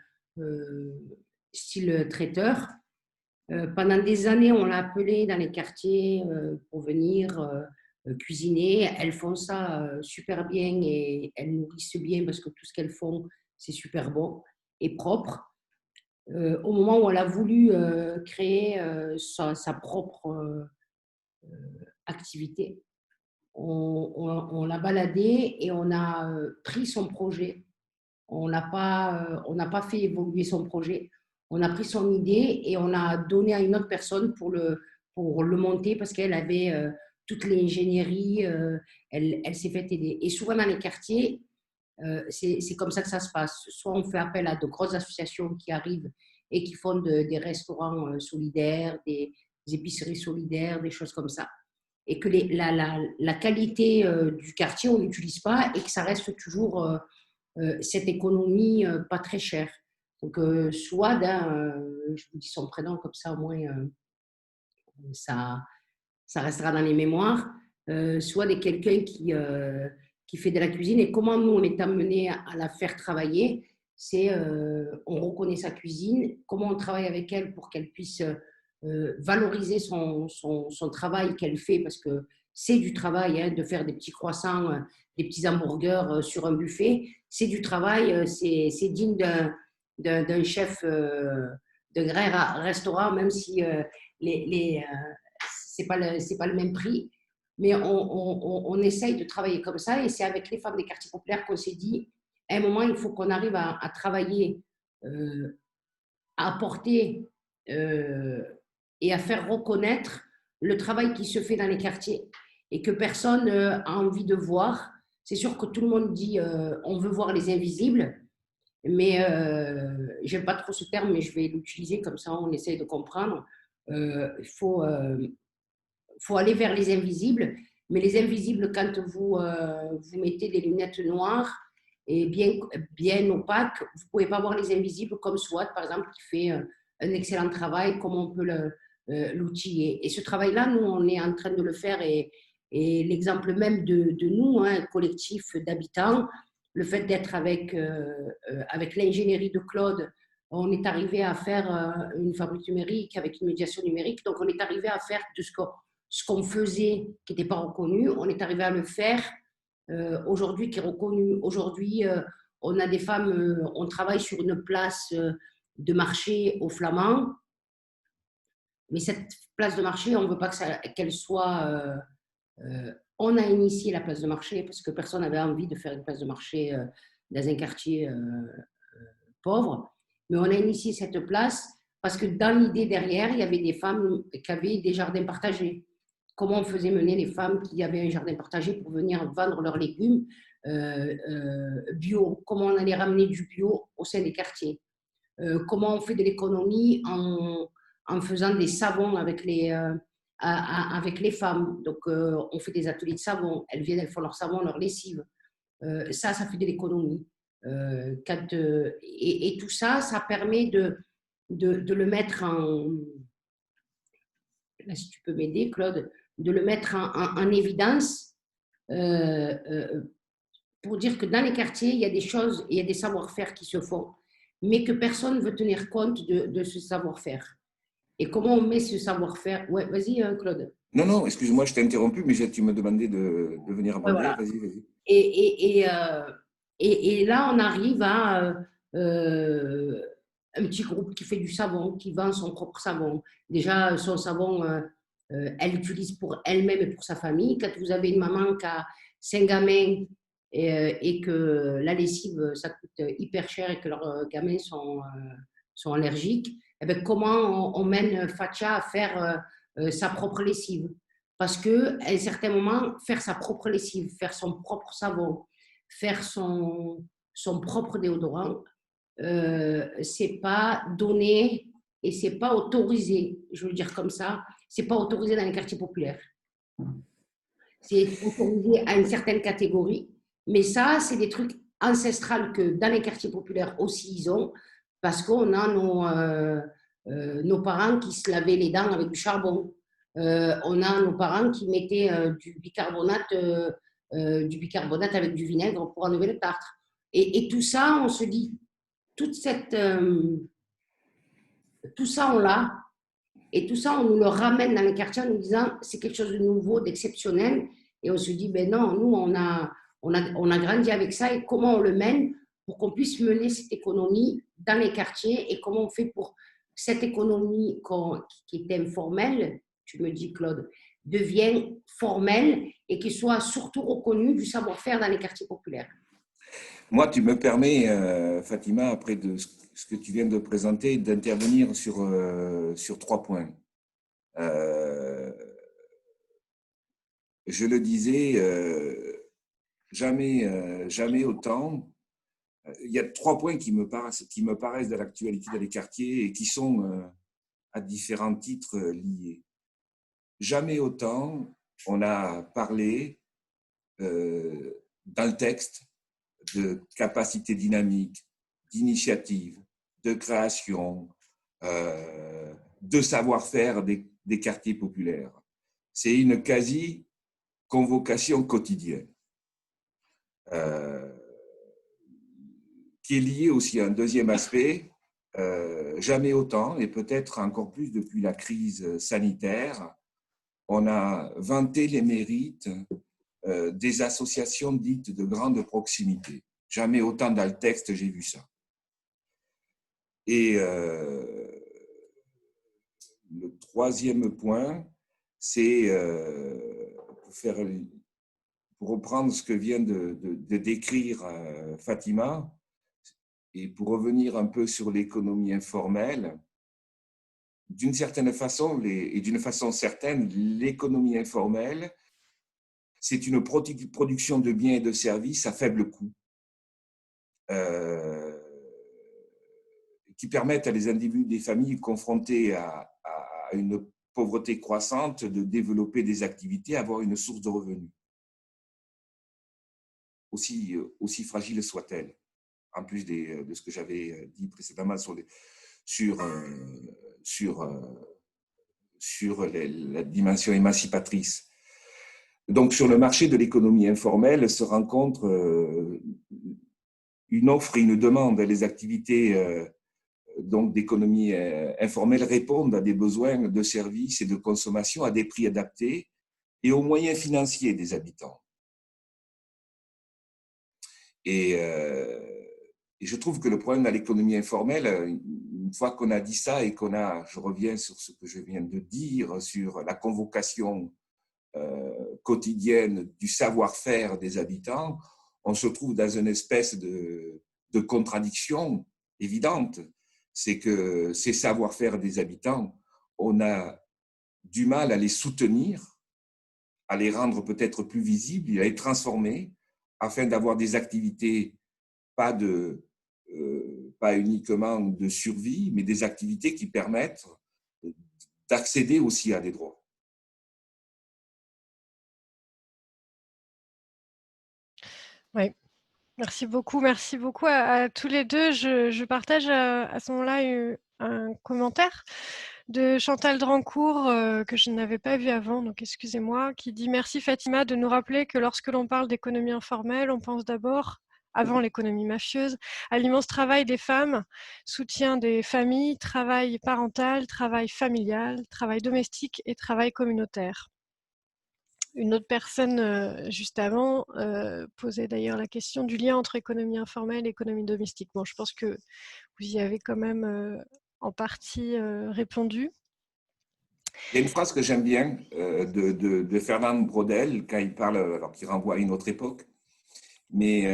style traiteur. Pendant des années, on l'a appelée dans les quartiers pour venir cuisiner. Elles font ça super bien et elles nourrissent bien parce que tout ce qu'elles font, c'est super bon et propre. Au moment où elle a voulu créer sa propre activité, on l'a baladé et on a pris son projet. On n'a pas fait évoluer son projet. On a pris son idée et on a donné à une autre personne pour le monter parce qu'elle avait toute l'ingénierie, elle s'est fait aider. Et souvent dans les quartiers, c'est comme ça que ça se passe. Soit on fait appel à de grosses associations qui arrivent et qui font des restaurants solidaires, des épiceries solidaires, des choses comme ça. Et que la qualité du quartier, on n'utilise pas et que ça reste toujours cette économie pas très chère. Donc, Souad, je vous dis son prénom, comme ça au moins ça restera dans les mémoires. Souad est quelqu'un qui fait de la cuisine. Et comment nous, on est amené à la faire travailler, c'est on reconnaît sa cuisine, comment on travaille avec elle pour qu'elle puisse valoriser son travail qu'elle fait, parce que c'est du travail hein, de faire des petits croissants, des petits hamburgers sur un buffet. C'est du travail, c'est digne d'un chef de grand restaurant, même si c'est pas le même prix. Mais on essaye de travailler comme ça et c'est avec les femmes des quartiers populaires qu'on s'est dit, à un moment, il faut qu'on arrive à travailler, à apporter et à faire reconnaître le travail qui se fait dans les quartiers et que personne a envie de voir. C'est sûr que tout le monde dit on veut voir les invisibles, mais j'aime pas trop ce terme, mais je vais l'utiliser comme ça, on essaye de comprendre. Il faut aller vers les invisibles, mais les invisibles, quand vous mettez des lunettes noires et bien opaques, vous ne pouvez pas voir les invisibles comme Swat, par exemple, qui fait un excellent travail, comment on peut l'outiller. Et ce travail-là, nous, on est en train de le faire et l'exemple même de nous, hein, un collectif d'habitants, le fait d'être avec l'ingénierie de Claude, on est arrivé à faire une fabrique numérique avec une médiation numérique. Donc, on est arrivé à faire de ce qu'on faisait qui n'était pas reconnu, on est arrivé à le faire aujourd'hui qui est reconnu. Aujourd'hui, on a des femmes, on travaille sur une place de marché aux Flamands, mais cette place de marché, on ne veut pas qu'elle soit... on a initié la place de marché parce que personne n'avait envie de faire une place de marché dans un quartier pauvre, mais on a initié cette place parce que dans l'idée derrière, il y avait des femmes qui avaient des jardins partagés. Comment on faisait mener les femmes qui avaient un jardin partagé pour venir vendre leurs légumes bio, comment on allait ramener du bio au sein des quartiers, comment on fait de l'économie en faisant des savons avec les femmes. Donc, on fait des ateliers de savon, elles viennent, elles font leur savon, leur lessive. Ça fait de l'économie. Et tout ça, ça permet de le mettre en... Là, si tu peux m'aider, Claude, de le mettre en évidence pour dire que dans les quartiers, il y a des choses, il y a des savoir-faire qui se font, mais que personne ne veut tenir compte de ce savoir-faire. Et comment on met ce savoir-faire? Ouais, vas-y, Claude. Non, non, excuse-moi, je t'ai interrompu, mais tu me demandais de venir aborder. Voilà. Vas-y, vas-y. Et là, on arrive à un petit groupe qui fait du savon, qui vend son propre savon. Déjà, son savon, elle l'utilise pour elle-même et pour sa famille. Quand vous avez une maman qui a 5 gamins et que la lessive, ça coûte hyper cher et que leurs gamins sont allergiques, eh bien, comment on mène Fatia à faire sa propre lessive? Parce qu'à un certain moment, faire sa propre lessive, faire son propre savon, faire son propre déodorant, c'est pas donné et c'est pas autorisé, je veux le dire comme ça, c'est pas autorisé dans les quartiers populaires. C'est autorisé à une certaine catégorie, mais ça, c'est des trucs ancestrales que dans les quartiers populaires aussi ils ont, parce qu'on a nos parents qui se lavaient les dents avec du charbon. On a nos parents qui mettaient du bicarbonate avec du vinaigre pour enlever le tartre. Et tout ça, on se dit, toute tout ça, on l'a. Et tout ça, on nous le ramène dans les quartiers en nous disant c'est quelque chose de nouveau, d'exceptionnel. Et on se dit, ben non, nous, on a grandi avec ça et comment on le mène pour qu'on puisse mener cette économie dans les quartiers et comment on fait pour cette économie qui est informelle, tu me dis, Claude, devienne formelle et qu'il soit surtout reconnu du savoir-faire dans les quartiers populaires. Moi, tu me permets, Fatima, après de ce que tu viens de présenter, d'intervenir sur 3 points. Je le disais, jamais autant. Il y a 3 points qui me paraissent de l'actualité dans les quartiers et qui sont à différents titres liés. Jamais autant on a parlé dans le texte de capacité dynamique, d'initiative, de création, de savoir-faire des quartiers populaires. C'est une quasi-convocation quotidienne qui est liée aussi à un deuxième aspect, jamais autant, et peut-être encore plus depuis la crise sanitaire, on a vanté les mérites des associations dites de grande proximité. Jamais autant dans le texte, j'ai vu ça. Et le troisième point, c'est pour reprendre ce que vient de décrire Fatima, et pour revenir un peu sur l'économie informelle, d'une certaine façon, et d'une façon certaine, l'économie informelle, c'est une production de biens et de services à faible coût qui permettent à les individus des familles confrontés à une pauvreté croissante de développer des activités, avoir une source de revenus, aussi fragile soit-elle, en plus de ce que j'avais dit précédemment sur la dimension émancipatrice. Donc, sur le marché de l'économie informelle se rencontre une offre et une demande. Les activités donc d'économie informelle répondent à des besoins de services et de consommation à des prix adaptés et aux moyens financiers des habitants. Et je trouve que le problème de l'économie informelle, une fois qu'on a dit ça et je reviens sur ce que je viens de dire, sur la convocation quotidienne du savoir-faire des habitants, on se trouve dans une espèce de contradiction évidente. C'est que ces savoir-faire des habitants, on a du mal à les soutenir, à les rendre peut-être plus visibles, à les transformer, afin d'avoir des activités pas uniquement de survie, mais des activités qui permettent d'accéder aussi à des droits. Oui, merci beaucoup à tous les deux. Je partage à ce moment-là un commentaire de Chantal Drancourt que je n'avais pas vu avant, donc excusez-moi, qui dit « Merci Fatima de nous rappeler que lorsque l'on parle d'économie informelle, on pense d'abord, avant l'économie mafieuse, à l'immense travail des femmes, soutien des familles, travail parental, travail familial, travail domestique et travail communautaire. » Une autre personne, juste avant, posait d'ailleurs la question du lien entre économie informelle et économie domestique. Bon, je pense que vous y avez quand même en partie répondu. Il y a une phrase que j'aime bien de Fernand Braudel, quand il parle, alors qu'il renvoie à une autre époque, mais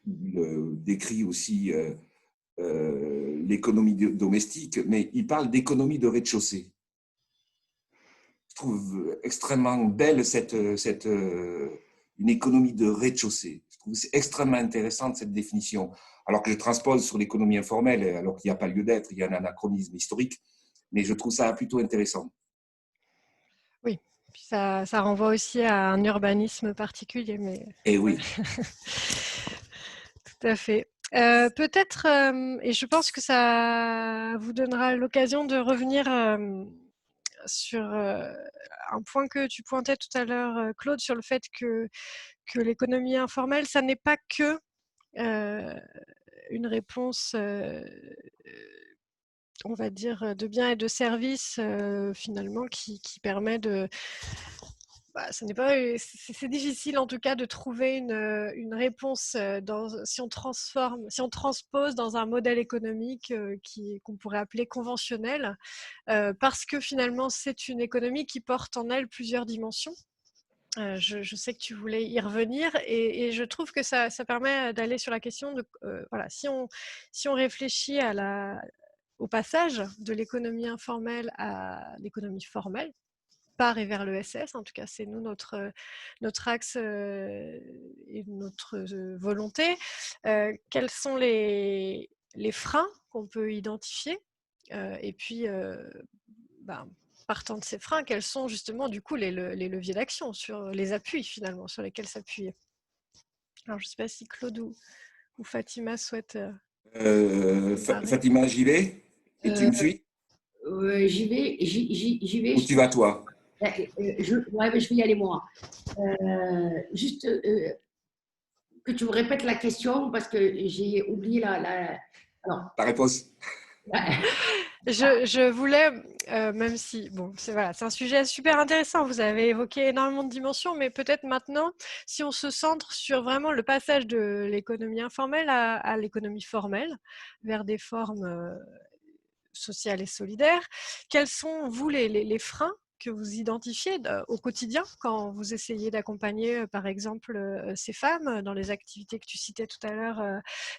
il décrit aussi l'économie domestique, mais il parle d'économie de rez-de-chaussée. Je trouve extrêmement belle une économie de rez-de-chaussée. Je trouve que c'est extrêmement intéressante cette définition. Alors que je transpose sur l'économie informelle, alors qu'il n'y a pas lieu d'être, il y a un anachronisme historique, mais je trouve ça plutôt intéressant. Oui, puis ça renvoie aussi à un urbanisme particulier, mais Et oui. Tout à fait. Peut-être, et je pense que ça vous donnera l'occasion de revenir sur un point que tu pointais tout à l'heure, Claude, sur le fait que l'économie informelle, ça n'est pas que une réponse, on va dire, de biens et de services, finalement, qui permet de... ce n'est pas, c'est difficile en tout cas de trouver une réponse si on transpose dans un modèle économique qu'on pourrait appeler conventionnel, parce que finalement c'est une économie qui porte en elle plusieurs dimensions. Je sais que tu voulais y revenir et je trouve que ça permet d'aller sur la question de voilà, si on réfléchit au passage de l'économie informelle à l'économie formelle, par et vers l'ESS, en tout cas c'est nous notre axe et notre volonté. Quels sont les freins qu'on peut identifier et puis partant de ces freins, quels sont justement du coup les leviers d'action, sur les appuis finalement sur lesquels s'appuyer. Alors je ne sais pas si Claude ou Fatima souhaitent Fatima, j'y vais et tu me suis? J'y vais. Ou tu vas toi? Ouais, mais je vais y aller moi. Juste que tu me répètes la question parce que j'ai oublié Alors, Ta réponse? Je voulais, même si, bon, c'est un sujet super intéressant, vous avez évoqué énormément de dimensions, mais peut-être maintenant, si on se centre sur vraiment le passage de l'économie informelle à l'économie formelle, vers des formes sociales et solidaires, quels sont, vous, les freins que vous identifiez au quotidien quand vous essayez d'accompagner, par exemple, ces femmes dans les activités que tu citais tout à l'heure,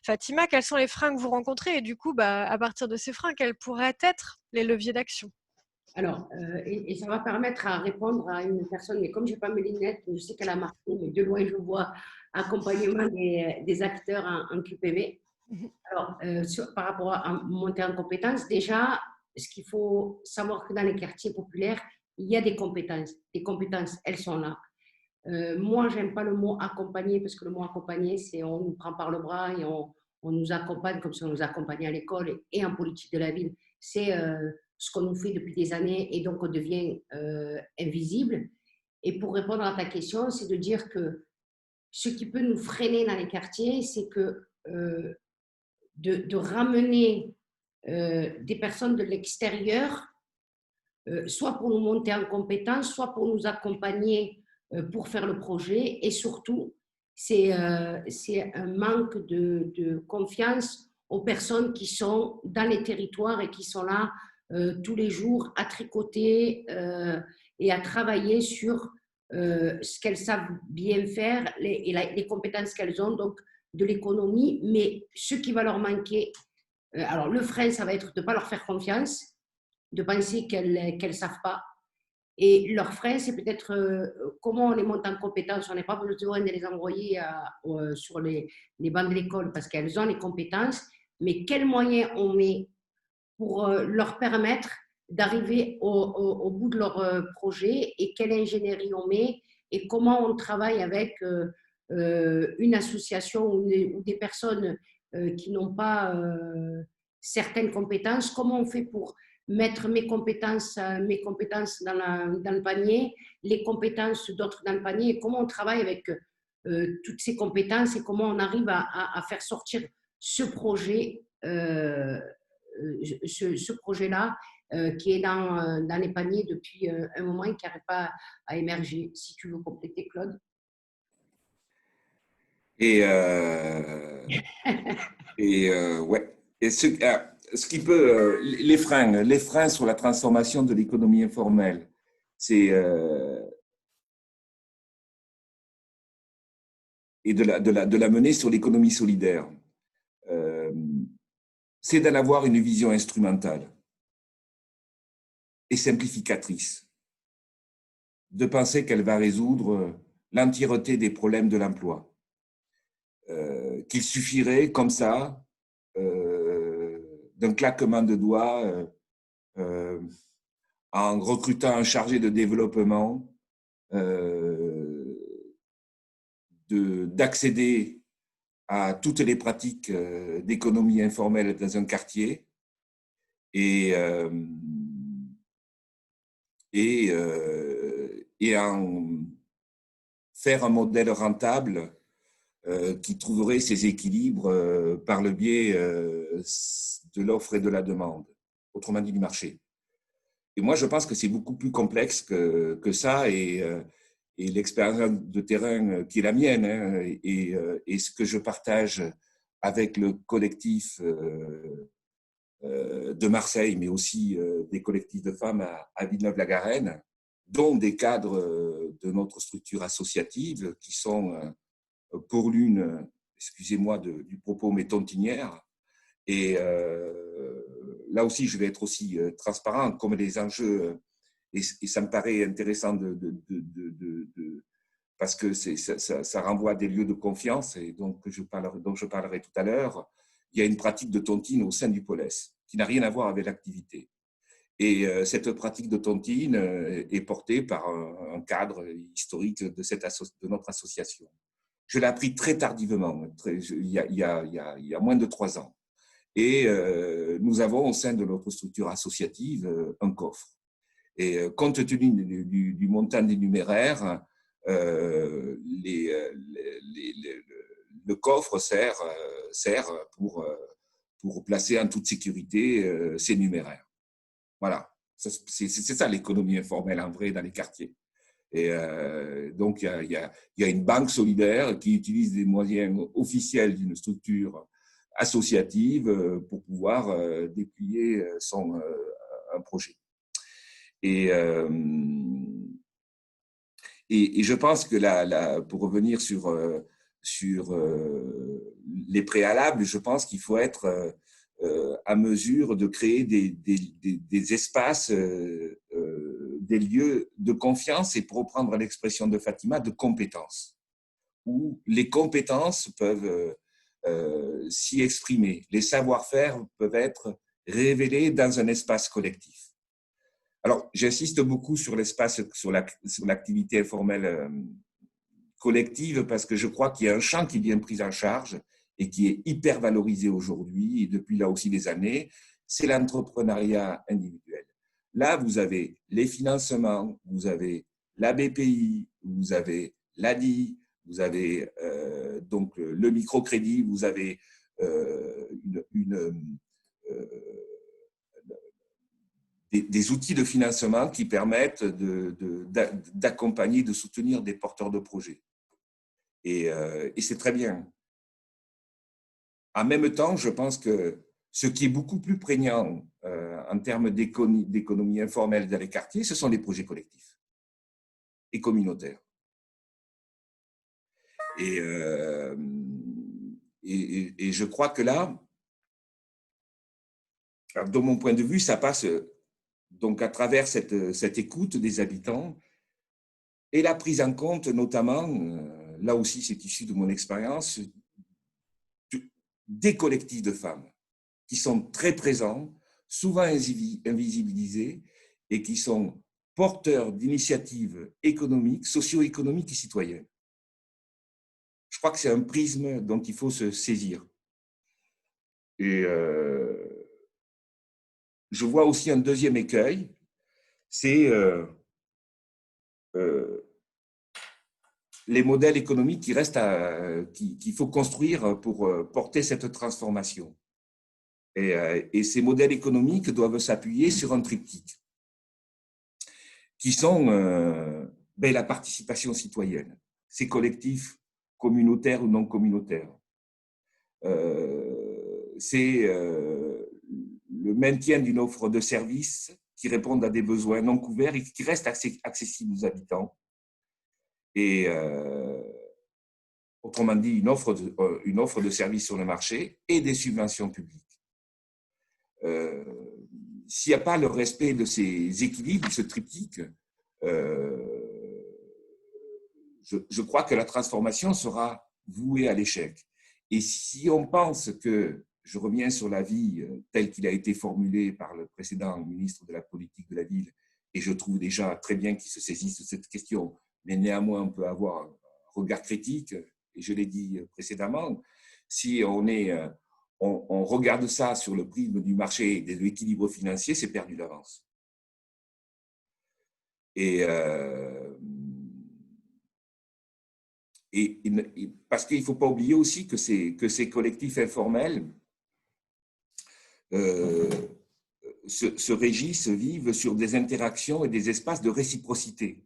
Fatima? Quels sont les freins que vous rencontrez et du coup, à partir de ces freins, quels pourraient être les leviers d'action? Alors, et ça va permettre à répondre à une personne, mais comme je n'ai pas mes lunettes, je sais qu'elle a marqué, mais de loin je vois accompagnement des acteurs en QPV. Alors, par rapport à monter en compétences, déjà, ce qu'il faut savoir que dans les quartiers populaires, il y a des compétences. Les compétences, elles sont là. Moi, j'aime pas le mot accompagner parce que le mot accompagner, c'est on nous prend par le bras et on nous accompagne comme si on nous accompagnait à l'école et en politique de la ville. C'est ce qu'on nous fait depuis des années et donc on devient invisible. Et pour répondre à ta question, c'est de dire que ce qui peut nous freiner dans les quartiers, c'est que de ramener des personnes de l'extérieur, soit pour nous monter en compétence, soit pour nous accompagner pour faire le projet. Et surtout, c'est un manque de confiance aux personnes qui sont dans les territoires et qui sont là tous les jours à tricoter et à travailler sur ce qu'elles savent bien faire les compétences qu'elles ont, donc de l'économie. Mais ce qui va leur manquer, alors le frein, ça va être de ne pas leur faire confiance, de penser qu'elles ne savent pas. Et leur frein, c'est peut-être comment on les monte en compétence. On n'est pas besoin de les envoyer sur les bancs de l'école parce qu'elles ont les compétences, mais quels moyens on met pour leur permettre d'arriver au bout de leur projet et quelle ingénierie on met et comment on travaille avec une association ou des personnes qui n'ont pas certaines compétences, comment on fait pour mettre mes compétences dans le panier, les compétences d'autres dans le panier, et comment on travaille avec toutes ces compétences et comment on arrive à faire sortir ce projet, ce projet-là qui est dans les paniers depuis un moment et qui n'arrive pas à émerger. Si tu veux compléter, Claude. Et, ouais. Et ce qui peut, les freins sur la transformation de l'économie informelle, c'est et de la mener sur l'économie solidaire, c'est d'en avoir une vision instrumentale et simplificatrice. de penser qu'elle va résoudre l'entièreté des problèmes de l'emploi. Qu'il suffirait comme ça, d'un claquement de doigts, en recrutant un chargé de développement, d'accéder à toutes les pratiques d'économie informelle dans un quartier et en faire un modèle rentable qui trouverait ses équilibres par le biais de l'offre et de la demande, autrement dit du marché. Et moi, je pense que c'est beaucoup plus complexe que ça et l'expérience de terrain qui est la mienne et ce que je partage avec le collectif de Marseille, mais aussi des collectifs de femmes à Villeneuve-la-Garenne, dont des cadres de notre structure associative qui sont pour l'une, excusez-moi du propos, mais tontinières. Et là aussi, je vais être aussi transparent, comme les enjeux, et ça me paraît intéressant parce que ça renvoie à des lieux de confiance, et donc dont je parlerai tout à l'heure. Il y a une pratique de tontine au sein du POLES qui n'a rien à voir avec l'activité. Et cette pratique de tontine est portée par un cadre historique de notre association. Je l'ai appris très tardivement, il y a moins de 3 ans. Et nous avons au sein de notre structure associative un coffre. Et compte tenu du montant des numéraires, le coffre sert pour placer en toute sécurité ces numéraires. Voilà, c'est ça l'économie informelle en vrai dans les quartiers. Et donc, il y a une banque solidaire qui utilise des moyens officiels d'une structure associative pour pouvoir déplier un projet. Et je pense que pour revenir sur les préalables, je pense qu'il faut être à mesure de créer des espaces, des lieux de confiance et, pour reprendre l'expression de Fatima, de compétences, où les compétences peuvent s'y exprimer. Les savoir-faire peuvent être révélés dans un espace collectif. Alors, j'insiste beaucoup sur l'espace, sur l'activité informelle collective, parce que je crois qu'il y a un champ qui est bien pris en charge et qui est hyper valorisé aujourd'hui et depuis là aussi des années, c'est l'entrepreneuriat individuel. Là, vous avez les financements, vous avez la BPI, vous avez l'ADI, vous avez donc le microcrédit, vous avez des outils de financement qui permettent d'accompagner, de soutenir des porteurs de projets. Et c'est très bien. En même temps, je pense que ce qui est beaucoup plus prégnant en termes d'économie informelle dans les quartiers, ce sont les projets collectifs et communautaires. Et je crois que là, de mon point de vue, ça passe donc à travers cette écoute des habitants et la prise en compte, notamment, là aussi c'est issu de mon expérience, des collectifs de femmes qui sont très présents, souvent invisibilisés et qui sont porteurs d'initiatives économiques, socio-économiques et citoyennes. Je crois que c'est un prisme dont il faut se saisir. Et je vois aussi un deuxième écueil, c'est les modèles économiques qu'il faut construire pour porter cette transformation. Et ces modèles économiques doivent s'appuyer sur un triptyque, qui sont la participation citoyenne, ces collectifs communautaires ou non communautaires. C'est le maintien d'une offre de services qui répondent à des besoins non couverts et qui restent accessibles aux habitants. Et autrement dit, une offre de services sur le marché et des subventions publiques. S'il n'y a pas le respect de ces équilibres, ce triptyque, je crois que la transformation sera vouée à l'échec. Et si on pense que, je reviens sur l'avis tel qu'il a été formulé par le précédent ministre de la Politique de la Ville, et je trouve déjà très bien qu'il se saisisse de cette question, mais néanmoins, on peut avoir un regard critique, et je l'ai dit précédemment, si on regarde ça sur le prisme du marché et de l'équilibre financier, c'est perdu d'avance. Et parce qu'il ne faut pas oublier aussi que ces collectifs informels se régissent, vivent sur des interactions et des espaces de réciprocité.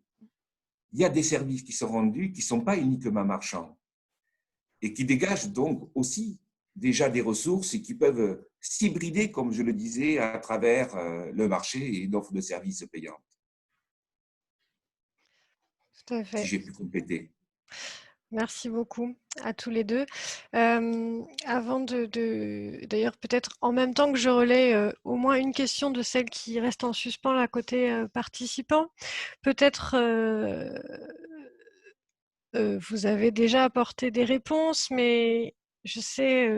Il y a des services qui sont rendus qui ne sont pas uniquement marchands et qui dégagent donc aussi déjà des ressources et qui peuvent s'hybrider, comme je le disais, à travers le marché et une offre de services payantes. Tout à fait. Si j'ai pu compléter. Merci beaucoup à tous les deux. Avant d'ailleurs, peut-être en même temps que je relais au moins une question de celle qui reste en suspens là côté participants, peut-être vous avez déjà apporté des réponses, mais je sais,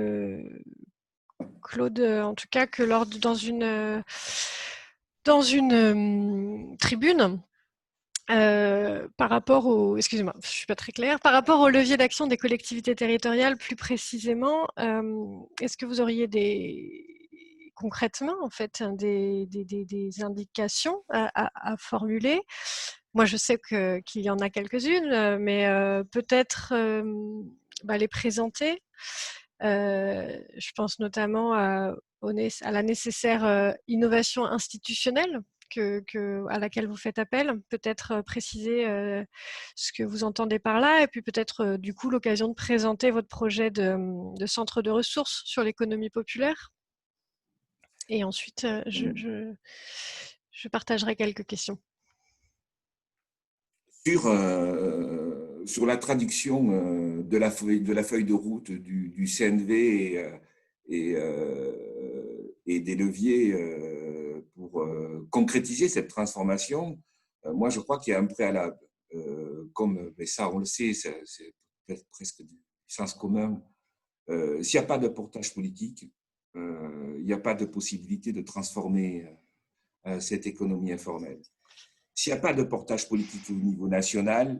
Claude, en tout cas, que dans une tribune, par rapport au, excusez-moi, je suis pas très claire, par rapport au levier d'action des collectivités territoriales, plus précisément, est-ce que vous auriez concrètement en fait des indications à formuler? Moi, je sais qu'il y en a quelques-unes, mais peut-être les présenter. Je pense notamment à la nécessaire innovation institutionnelle à laquelle vous faites appel, peut-être préciser ce que vous entendez par là, et puis peut-être du coup l'occasion de présenter votre projet de centre de ressources sur l'économie populaire. Et ensuite, je partagerai quelques questions. Sur la traduction de la feuille de route du CNV et des leviers pour concrétiser cette transformation, moi je crois qu'il y a un préalable. Mais ça on le sait, c'est peut-être presque du sens commun. S'il n'y a pas de portage politique, il n'y a pas de possibilité de transformer cette économie informelle. S'il n'y a pas de portage politique au niveau national,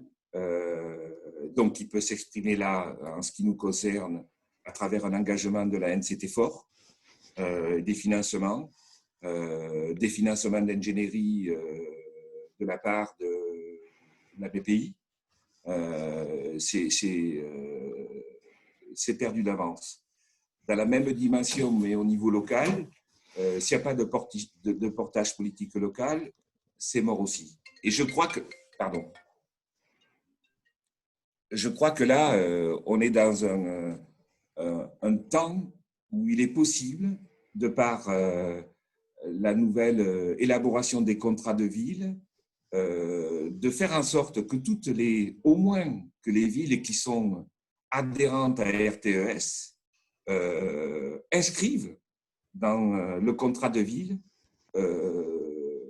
donc qui peut s'exprimer là, en ce qui nous concerne, à travers un engagement de la NCT fort, des financements d'ingénierie de la part de la BPI, c'est perdu d'avance. Dans la même dimension, mais au niveau local, s'il n'y a pas de portage politique local, c'est mort aussi. Et je crois que là, on est dans un temps où il est possible, de par la nouvelle élaboration des contrats de ville, de faire en sorte que au moins que les villes qui sont adhérentes à RTES inscrivent dans le contrat de ville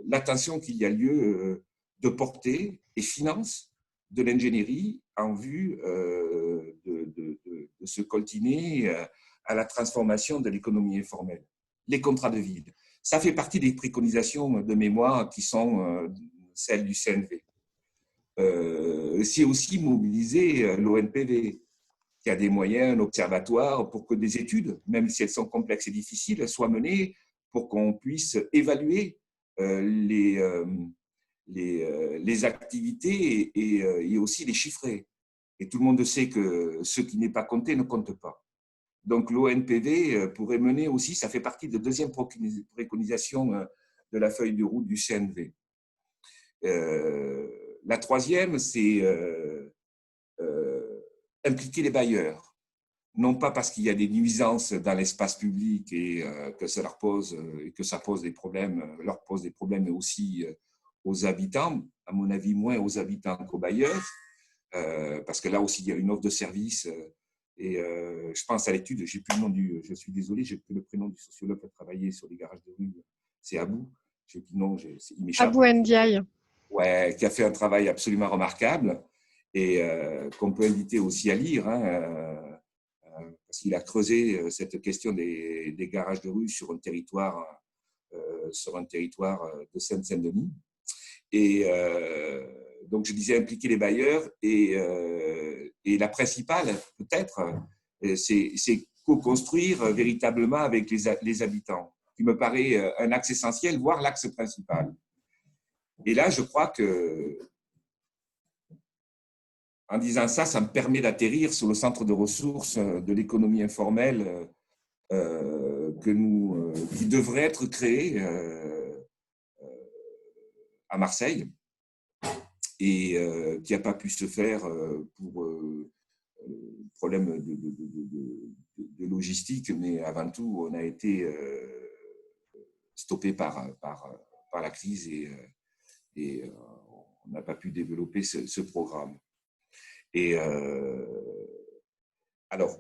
l'attention qu'il y a lieu de porter et finance de l'ingénierie en vue de se coltiner à la transformation de l'économie informelle. Les contrats de ville. Ça fait partie des préconisations de mémoire qui sont celles du CNV. C'est aussi mobiliser l'ONPV, qui a des moyens, un observatoire, pour que des études, même si elles sont complexes et difficiles, soient menées pour qu'on puisse évaluer les activités et aussi les chiffrer. Et tout le monde sait que ce qui n'est pas compté ne compte pas. Donc l'ONPV pourrait mener aussi, ça fait partie de deuxième préconisation de la feuille de route du CNV. La troisième, c'est impliquer les bailleurs. Non pas parce qu'il y a des nuisances dans l'espace public et que ça leur pose des problèmes, mais aussi aux habitants, à mon avis moins aux habitants qu'aux bailleurs, parce que là aussi il y a une offre de service et je pense à l'étude, j'ai plus le nom je suis désolé, j'ai plus le prénom du sociologue qui a travaillé sur les garages de rue, c'est Abou, j'ai plus le nom, il m'échappe. Abou Ndiaye. Ouais, qui a fait un travail absolument remarquable. et qu'on peut inviter aussi à lire, parce qu'il a creusé cette question des garages de rue sur un territoire de Seine-Saint-Denis. Et donc, je disais impliquer les bailleurs et la principale, peut-être, c'est co-construire véritablement avec les habitants, qui me paraît un axe essentiel, voire l'axe principal. Et là, je crois que, en disant ça, ça me permet d'atterrir sur le centre de ressources de l'économie informelle qui devrait être créé à Marseille et qui n'a pas pu se faire pour problème de logistique, mais avant tout, on a été stoppé par la crise et on n'a pas pu développer ce programme. Et alors,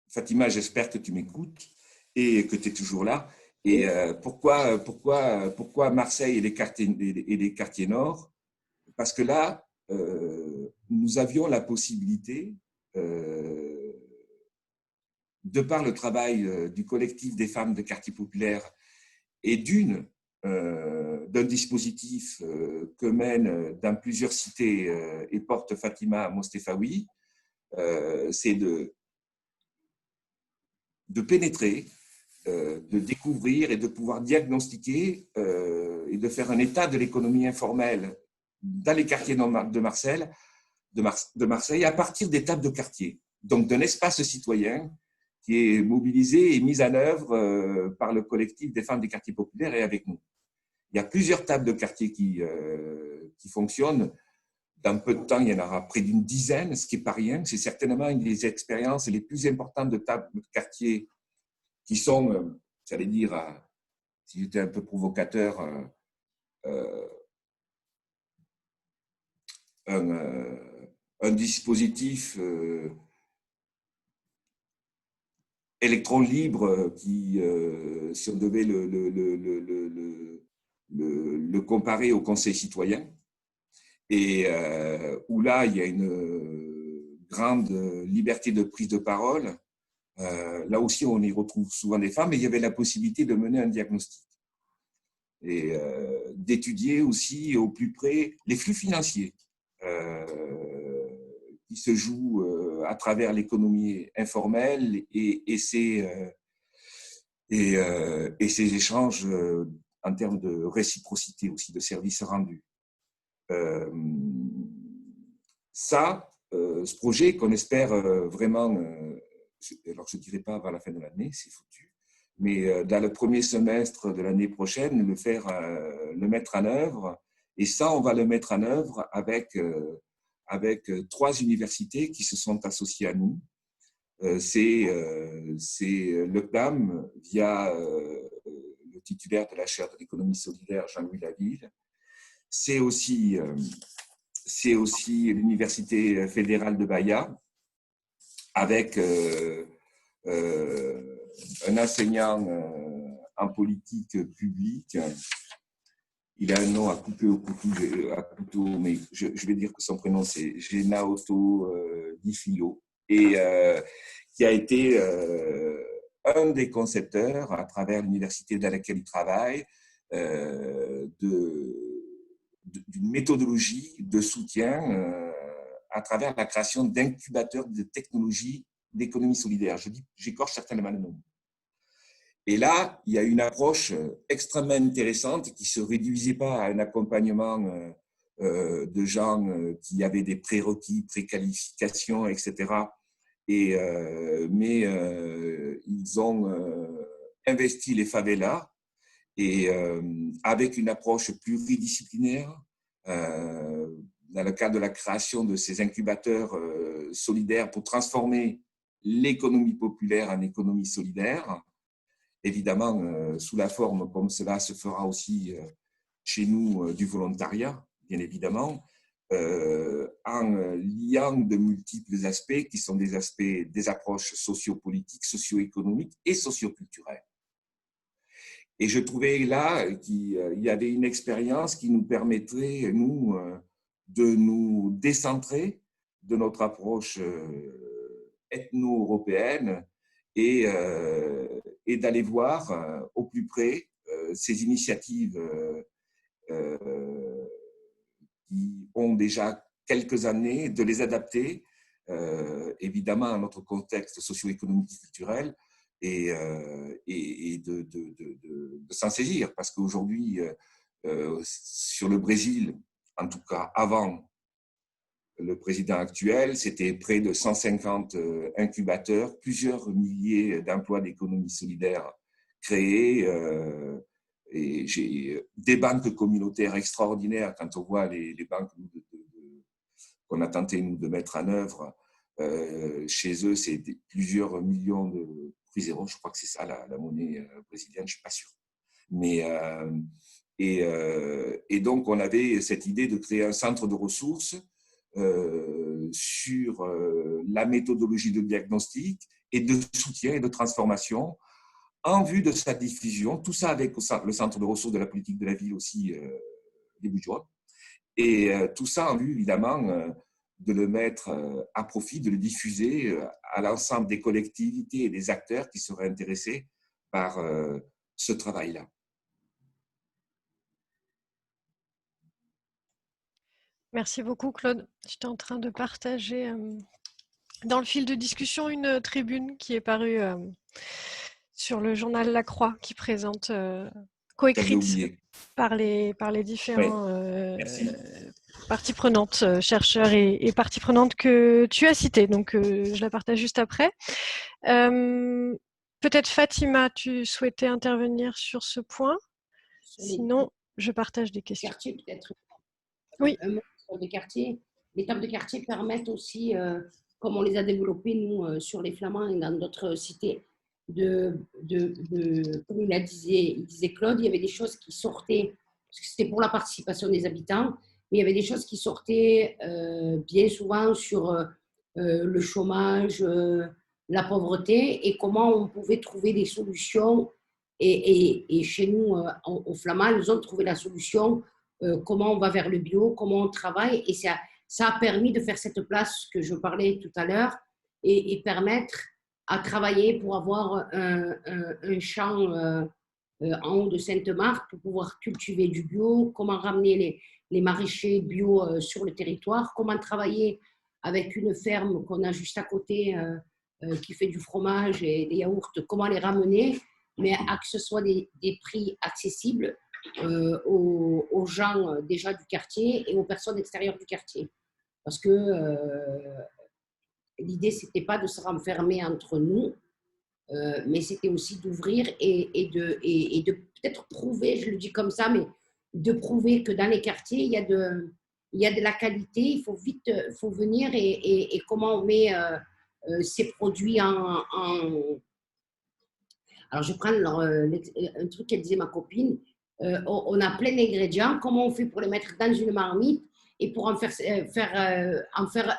Fatima, j'espère que tu m'écoutes et que tu es toujours là. Et pourquoi Marseille et les quartiers nord? Parce que là, nous avions la possibilité, de par le travail du collectif des femmes de quartiers populaires et d'un dispositif que mène dans plusieurs cités et porte Fatima Mostefaoui, c'est de pénétrer, de découvrir et de pouvoir diagnostiquer et de faire un état de l'économie informelle dans les quartiers de Marseille à partir d'étapes de quartier, donc d'un espace citoyen qui est mobilisé et mis en œuvre par le collectif des femmes des quartiers populaires et avec nous. Il y a plusieurs tables de quartier qui fonctionnent. Dans peu de temps, il y en aura près d'une dizaine, ce qui n'est pas rien. C'est certainement une des expériences les plus importantes de tables de quartier qui sont, j'allais dire, si j'étais un peu provocateur, un dispositif électron libre qui, si on devait le comparer au Conseil citoyen, et où là, il y a une grande liberté de prise de parole. Là aussi, on y retrouve souvent des femmes, et il y avait la possibilité de mener un diagnostic et d'étudier aussi au plus près les flux financiers qui se jouent à travers l'économie informelle et ses échanges en termes de réciprocité aussi, de services rendus. Ce projet qu'on espère vraiment, alors je ne dirais pas avant la fin de l'année, c'est foutu, mais dans le premier semestre de l'année prochaine, le mettre en œuvre. Et ça, on va le mettre en œuvre avec 3 universités qui se sont associées à nous. C'est le CNAM via le titulaire de la chaire de l'économie solidaire, Jean-Louis Laville. C'est aussi l'Université fédérale de Bahia, avec un enseignant en politique publique. Il a un nom à couper au couteau, mais je vais dire que son prénom, c'est Genaoto Di Filo, et qui a été un des concepteurs, à travers l'université dans laquelle il travaille, d'une méthodologie de soutien à travers la création d'incubateurs de technologies d'économie solidaire. J'écorche certainement le nom. Et là, il y a une approche extrêmement intéressante qui ne se réduisait pas à un accompagnement de gens qui avaient des prérequis, préqualifications, etc. Mais ils ont investi les favelas et avec une approche pluridisciplinaire, dans le cadre de la création de ces incubateurs solidaires pour transformer l'économie populaire en économie solidaire, évidemment sous la forme, comme cela se fera aussi chez nous, du volontariat, bien évidemment, en liant de multiples aspects qui sont des approches sociopolitiques, socio-économiques et socioculturelles. Et je trouvais là qu'il y avait une expérience qui nous permettrait, nous, de nous décentrer de notre approche ethno-européenne et d'aller voir au plus près ces initiatives qui ont déjà quelques années, de les adapter évidemment à notre contexte socio-économique et culturel et de s'en saisir. Parce qu'aujourd'hui, sur le Brésil, en tout cas avant le président actuel, c'était près de 150 incubateurs, plusieurs milliers d'emplois d'économie solidaire créés. Et j'ai des banques communautaires extraordinaires quand on voit les banques qu'on a tenté nous de mettre en œuvre. Chez eux, c'est plusieurs millions de zéro, je crois que c'est ça la monnaie brésilienne, je ne suis pas sûr. Mais, et donc, on avait cette idée de créer un centre de ressources sur la méthodologie de diagnostic et de soutien et de transformation en vue de sa diffusion, tout ça avec le centre de ressources de la politique de la ville aussi, des Bouches-du-Rhône, et tout ça en vue évidemment de le mettre à profit, de le diffuser à l'ensemble des collectivités et des acteurs qui seraient intéressés par ce travail-là. Merci beaucoup, Claude. J'étais en train de partager dans le fil de discussion une tribune qui est parue sur le journal La Croix, qui présente, coécrite par les différents parties prenantes, chercheurs et parties prenantes que tu as citées. Donc, je la partage juste après. Peut-être Fatima, tu souhaitais intervenir sur ce point? Sinon, je partage des questions. Quartier, peut-être. Oui. Des quartiers. Les tables de quartier permettent aussi, comme on les a développées, nous, sur les Flamands et dans d'autres cités, comme il disait Claude, il y avait des choses qui sortaient, parce que c'était pour la participation des habitants, mais il y avait des choses qui sortaient bien souvent sur le chômage, la pauvreté, et comment on pouvait trouver des solutions. Et chez nous, aux Flamands, ils ont trouvé la solution, comment on va vers le bio, comment on travaille, et ça a permis de faire cette place que je parlais tout à l'heure, et permettre à travailler pour avoir un champ en haut de Sainte-Marthe pour pouvoir cultiver du bio, comment ramener les maraîchers bio sur le territoire, comment travailler avec une ferme qu'on a juste à côté qui fait du fromage et des yaourts, comment les ramener, mais à que ce soit des prix accessibles aux gens déjà du quartier et aux personnes extérieures du quartier. Parce que l'idée, ce n'était pas de se renfermer entre nous, mais c'était aussi d'ouvrir et de peut-être prouver, je le dis comme ça, mais de prouver que dans les quartiers, il y a de la qualité, il faut venir et comment on met ces produits en… Alors, je prends un truc qu'elle disait ma copine, on a plein d'ingrédients, comment on fait pour les mettre dans une marmite et pour en faire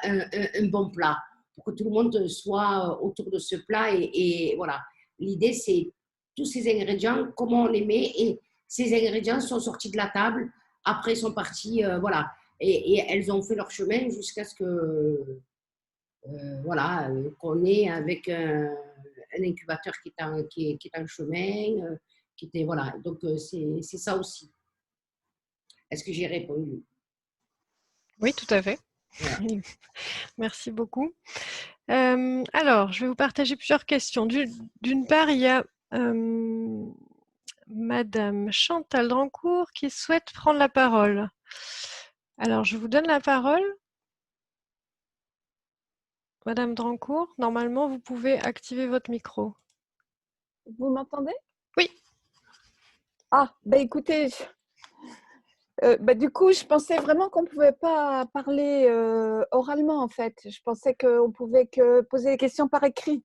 un bon plat, pour que tout le monde soit autour de ce plat. Et voilà, l'idée, c'est tous ces ingrédients, comment on les met, et ces ingrédients sont sortis de la table, après sont partis, voilà, et elles ont fait leur chemin jusqu'à ce que, voilà, qu'on ait avec un incubateur qui est en chemin, qui était, voilà, donc c'est ça aussi. Est-ce que j'ai répondu? Oui, tout à fait. Voilà. Merci beaucoup. Alors, je vais vous partager plusieurs questions. D'une part, il y a Madame Chantal Drancourt qui souhaite prendre la parole. Alors, je vous donne la parole. Madame Drancourt, normalement, vous pouvez activer votre micro. Vous m'entendez? Oui. Ah, bah écoutez, du coup, je pensais vraiment qu'on ne pouvait pas parler oralement, en fait. Je pensais qu'on pouvait que poser des questions par écrit.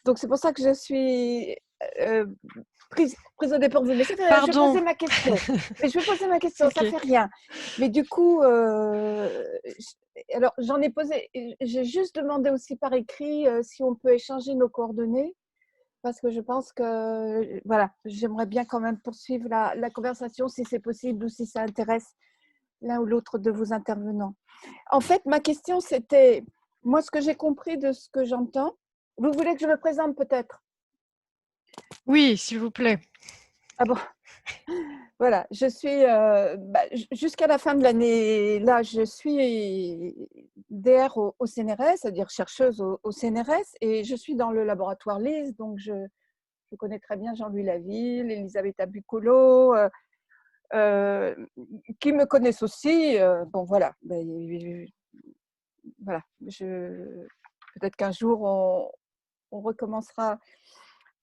Donc, c'est pour ça que je suis prise au dépourvu. Mais c'est vrai, je vais poser ma question. Mais je vais poser ma question, okay. Ça ne fait rien. Mais du coup, alors, j'en ai posé, j'ai juste demandé aussi par écrit si on peut échanger nos coordonnées. Parce que je pense que, voilà, j'aimerais bien quand même poursuivre la conversation si c'est possible ou si ça intéresse l'un ou l'autre de vos intervenants. En fait, ma question, c'était, moi, ce que j'ai compris de ce que j'entends, vous voulez que je me présente peut-être? Oui, s'il vous plaît. Ah bon, voilà, je suis, jusqu'à la fin de l'année, là, je suis DR au CNRS, c'est-à-dire chercheuse au CNRS, et je suis dans le laboratoire LIS, donc je connais très bien Jean-Louis Laville, Elisabetta Bucolo, qui me connaissent aussi. Bon, voilà. Voilà. Peut-être qu'un jour, on recommencera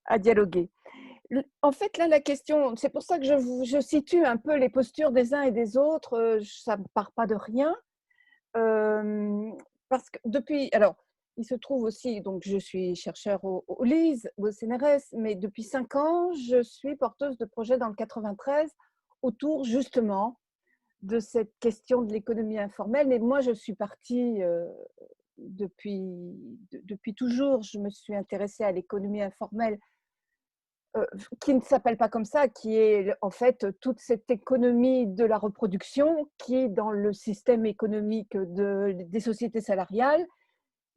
à dialoguer. En fait, là, la question, c'est pour ça que je situe un peu les postures des uns et des autres. Ça ne part pas de rien. Parce que depuis, alors, il se trouve aussi, donc je suis chercheur au LIS, au CNRS, mais depuis 5 ans, je suis porteuse de projet dans le 93 autour justement de cette question de l'économie informelle. Mais moi, je suis partie depuis toujours, je me suis intéressée à l'économie informelle qui ne s'appelle pas comme ça, qui est en fait toute cette économie de la reproduction qui, dans le système économique des sociétés salariales,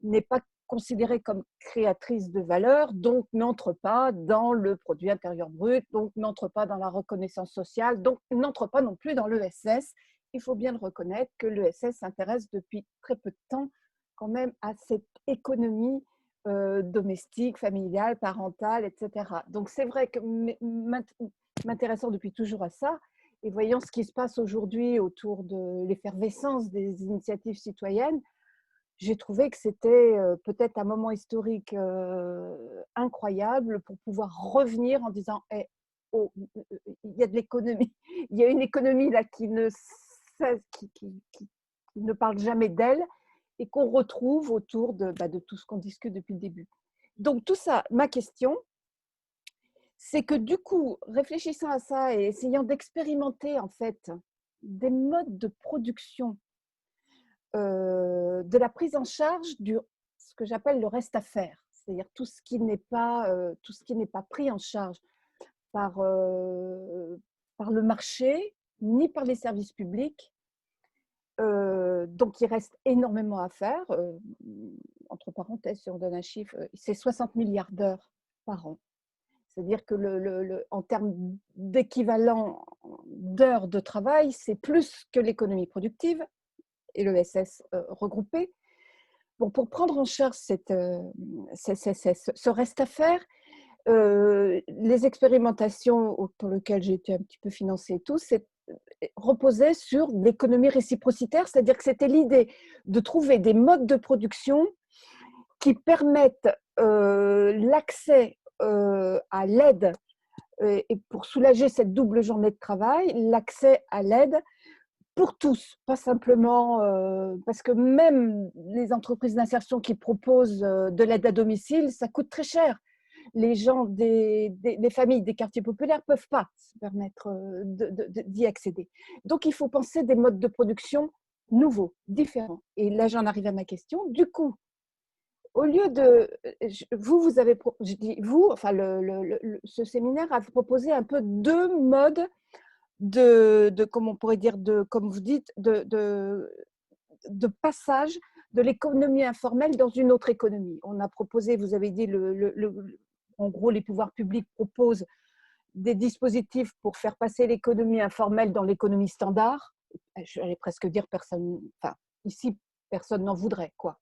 n'est pas considérée comme créatrice de valeur, donc n'entre pas dans le produit intérieur brut, donc n'entre pas dans la reconnaissance sociale, donc n'entre pas non plus dans l'ESS. Il faut bien le reconnaître que l'ESS s'intéresse depuis très peu de temps quand même à cette économie domestique, familiale, parentale, etc. Donc c'est vrai que m'intéressant depuis toujours à ça, et voyant ce qui se passe aujourd'hui autour de l'effervescence des initiatives citoyennes, j'ai trouvé que c'était peut-être un moment historique incroyable pour pouvoir revenir en disant hey, oh, il y a de l'économie, il y a une économie là qui ne parle jamais d'elle et qu'on retrouve autour de tout ce qu'on discute depuis le début. Donc tout ça, ma question, c'est que du coup, réfléchissant à ça et essayant d'expérimenter en fait des modes de production de la prise en charge du ce que j'appelle le reste à faire, c'est-à-dire tout ce qui n'est pas pris en charge par par le marché ni par les services publics. Donc il reste énormément à faire. Entre parenthèses, si on donne un chiffre, c'est 60 milliards d'heures par an. C'est-à-dire que en termes d'équivalent d'heures de travail, c'est plus que l'économie productive et l'ESS regroupé. Bon, pour prendre en charge ce reste à faire, les expérimentations pour lesquelles j'ai été un petit peu financée et tout, reposaient sur l'économie réciprocitaire, c'est-à-dire que c'était l'idée de trouver des modes de production qui permettent l'accès à l'aide et pour soulager cette double journée de travail, l'accès à l'aide pour tous, pas simplement parce que même les entreprises d'insertion qui proposent de l'aide à domicile, ça coûte très cher. Les gens les familles des quartiers populaires ne peuvent pas se permettre d'y accéder. Donc, il faut penser des modes de production nouveaux, différents. Et là, j'en arrive à ma question. Du coup, au lieu de… Vous avez… Je dis vous, enfin, ce séminaire a proposé un peu deux modes comme on pourrait dire, comme vous dites, de passage de l'économie informelle dans une autre économie. On a proposé, vous avez dit, en gros, les pouvoirs publics proposent des dispositifs pour faire passer l'économie informelle dans l'économie standard. J'allais presque dire ici, personne n'en voudrait, quoi.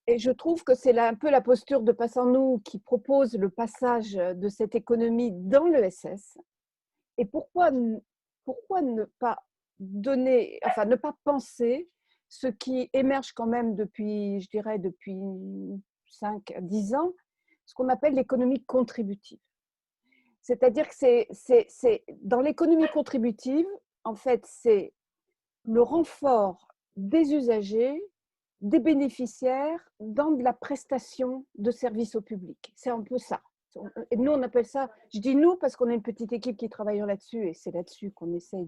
Et je trouve que c'est là un peu la posture de Passons-nous qui propose le passage de cette économie dans l'ESS. Et pourquoi ne pas ne pas penser ce qui émerge quand même depuis 5 à 10 ans, ce qu'on appelle l'économie contributive. C'est-à-dire que c'est dans l'économie contributive, en fait, c'est le renfort des usagers, des bénéficiaires dans de la prestation de services au public. C'est un peu ça. Et nous, on appelle ça, je dis nous parce qu'on est une petite équipe qui travaille là-dessus et c'est là-dessus qu'on essaye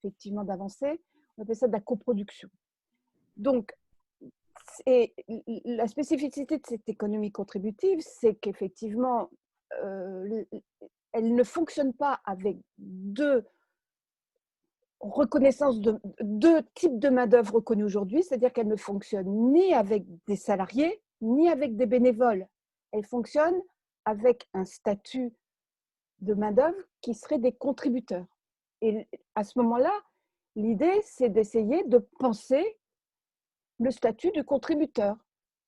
effectivement d'avancer. On appelle ça de la coproduction. Donc, la spécificité de cette économie contributive, c'est qu'effectivement, elle ne fonctionne pas avec deux reconnaissance de deux types de main-d'œuvre reconnus aujourd'hui, c'est-à-dire qu'elle ne fonctionne ni avec des salariés, ni avec des bénévoles. Elle fonctionne avec un statut de main-d'œuvre qui serait des contributeurs. Et à ce moment-là, l'idée, c'est d'essayer de penser le statut de contributeur,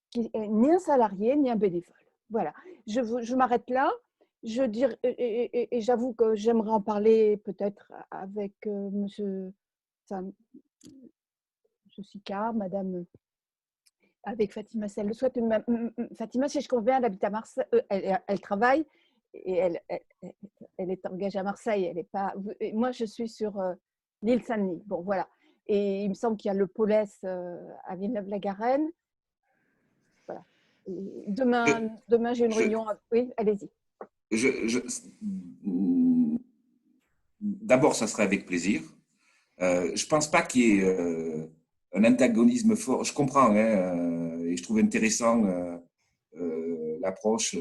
qui est ni un salarié, ni un bénévole. Voilà, je m'arrête là. Et j'avoue que j'aimerais en parler peut-être avec monsieur Sicard, madame, avec Fatima, si elle le souhaite. Fatima, si je conviens, elle habite à Marseille, elle travaille et elle est engagée à Marseille. Elle est pas, moi, je suis sur l'île Saint-Denis. Bon, voilà. Et il me semble qu'il y a le Paulès à Villeneuve-la-Garenne. Voilà. Demain, j'ai une réunion. Oui, allez-y. D'abord, ça serait avec plaisir. Je ne pense pas qu'il y ait un antagonisme fort. Je comprends, hein, et je trouve intéressant l'approche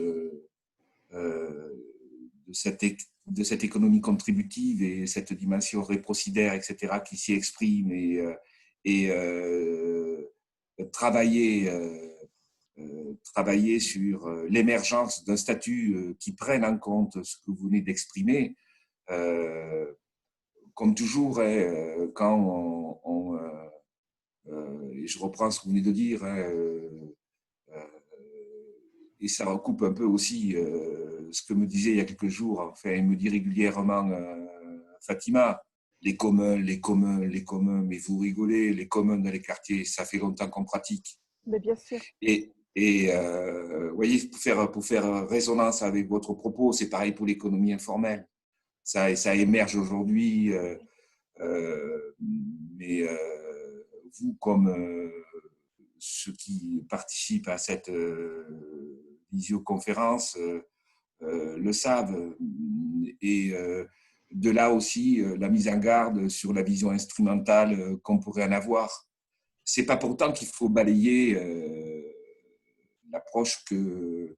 de cette économie contributive et cette dimension réprocidaire, etc., qui s'y exprime et travailler sur l'émergence d'un statut qui prenne en compte ce que vous venez d'exprimer. Comme toujours, quand et je reprends ce que vous venez de dire, et ça recoupe un peu aussi ce que me disait il y a quelques jours, enfin, il me dit régulièrement Fatima, les communs, mais vous rigolez, les communs dans les quartiers, ça fait longtemps qu'on pratique. Mais bien sûr. Et vous voyez, pour faire résonance avec votre propos, c'est pareil pour l'économie informelle. Ça émerge aujourd'hui, mais vous, comme ceux qui participent à cette visioconférence le savent. Et de là aussi, la mise en garde sur la vision instrumentale qu'on pourrait en avoir. C'est pas pourtant qu'il faut balayer l'approche que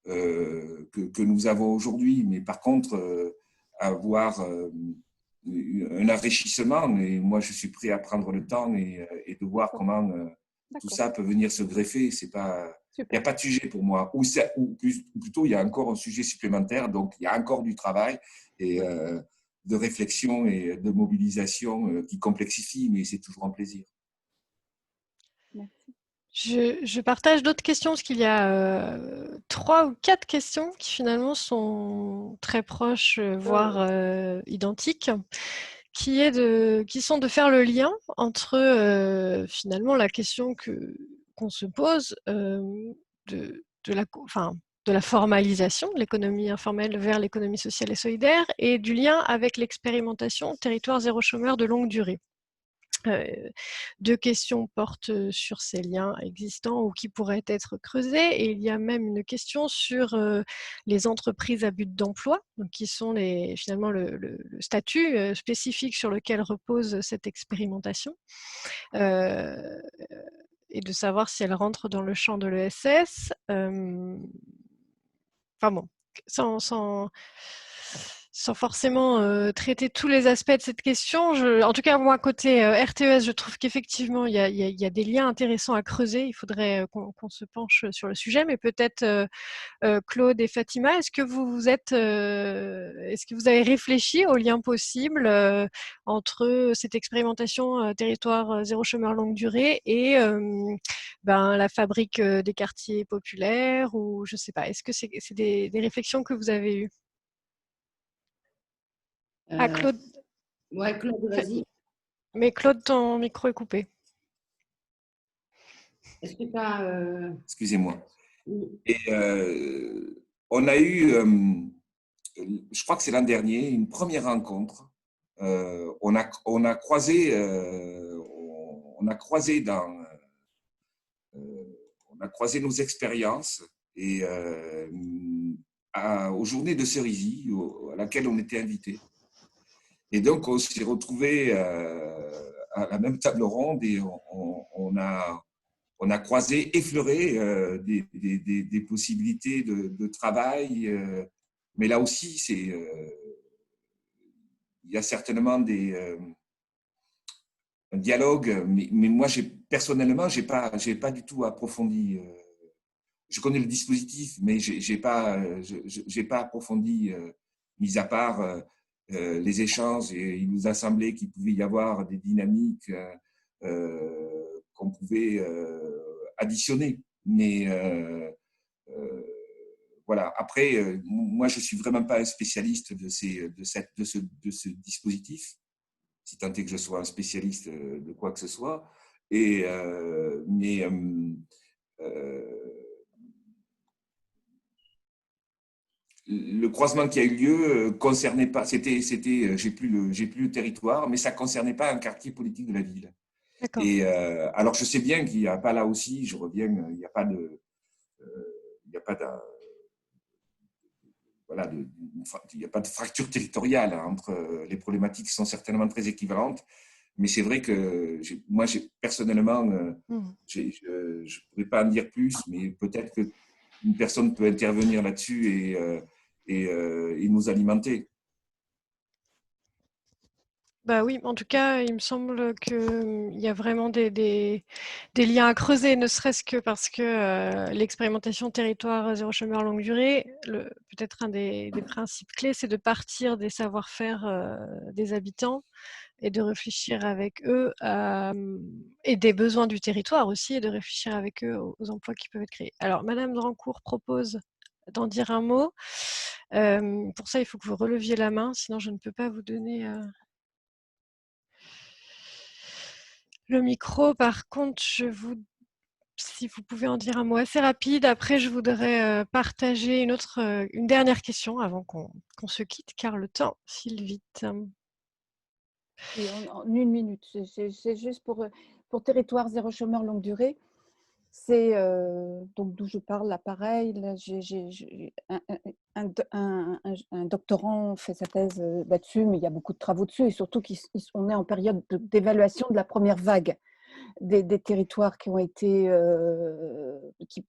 nous avons aujourd'hui, mais par contre, avoir un enrichissement. Et moi, je suis prêt à prendre le temps et de voir comment tout ça peut venir se greffer. C'est pas, il n'y a pas de sujet pour moi. Ou plutôt, il y a encore un sujet supplémentaire. Donc, il y a encore du travail et de réflexion et de mobilisation qui complexifie, mais c'est toujours un plaisir. Merci. Je partage d'autres questions parce qu'il y a 3 ou 4 questions qui finalement sont très proches, voire identiques, qui sont de faire le lien entre finalement la question qu'on se pose de la formalisation de l'économie informelle vers l'économie sociale et solidaire et du lien avec l'expérimentation territoire zéro chômeur de longue durée. 2 questions portent sur ces liens existants ou qui pourraient être creusés et il y a même une question sur les entreprises à but d'emploi, donc qui sont finalement le statut spécifique sur lequel repose cette expérimentation et de savoir si elle rentre dans le champ de l'ESS. Enfin bon, sans forcément traiter tous les aspects de cette question. En tout cas, moi, côté RTES, je trouve qu'effectivement, il y a des liens intéressants à creuser. Il faudrait qu'on se penche sur le sujet, mais peut-être Claude et Fatima, est-ce que vous avez réfléchi aux liens possibles entre cette expérimentation territoire zéro chômeur longue durée et la fabrique des quartiers populaires ou je sais pas. Est-ce que c'est des réflexions que vous avez eues? Claude. Ouais, Claude, vas-y. Mais Claude, ton micro est coupé. Est-ce que tu as... Excusez-moi. Et on a eu, je crois que c'est l'an dernier, une première rencontre. On a croisé nos expériences et aux journées de Cerisy, à laquelle on était invité. Et donc, on s'est retrouvés à la même table ronde et on a croisé, effleuré des possibilités de travail. Mais là aussi, il y a certainement un dialogue, mais moi, personnellement, j'ai pas du tout approfondi. Je connais le dispositif, mais j'ai pas approfondi, mis à part les échanges. Et il nous a semblé qu'il pouvait y avoir des dynamiques qu'on pouvait additionner. Mais voilà. Après, moi, je suis vraiment pas un spécialiste de ce dispositif, si tant est que je sois un spécialiste de quoi que ce soit. Mais le croisement qui a eu lieu concernait pas, j'ai plus le territoire, mais ça concernait pas un quartier politique de la ville. Et alors je sais bien qu'il n'y a pas là aussi, je reviens, il n'y a pas de, il n'y a pas de, voilà, il n'y a pas de fracture territoriale entre les problématiques qui sont certainement très équivalentes. Mais c'est vrai que moi, personnellement, je ne pourrais pas en dire plus, mais peut-être qu'une personne peut intervenir là-dessus et nous alimenter. Bah oui, en tout cas, il me semble qu'il y a vraiment des liens à creuser, ne serait-ce que parce que l'expérimentation territoire zéro chômeur longue durée, peut-être un des principes clés, c'est de partir des savoir-faire des habitants et de réfléchir avec eux et des besoins du territoire aussi, et de réfléchir avec eux aux emplois qui peuvent être créés. Alors, Madame Drancourt propose d'en dire un mot. Pour ça, il faut que vous releviez la main, sinon je ne peux pas vous donner le micro. Par contre, si vous pouvez en dire un mot assez rapide. Après, je voudrais partager une dernière question avant qu'on se quitte, car le temps file vite. Et en 1 minute, c'est juste pour territoire zéro chômeur longue durée. C'est donc d'où je parle là, pareil. Là, j'ai un doctorant fait sa thèse là-dessus, mais il y a beaucoup de travaux dessus, et surtout qu'on est en période d'évaluation de la première vague des territoires qui ont été qui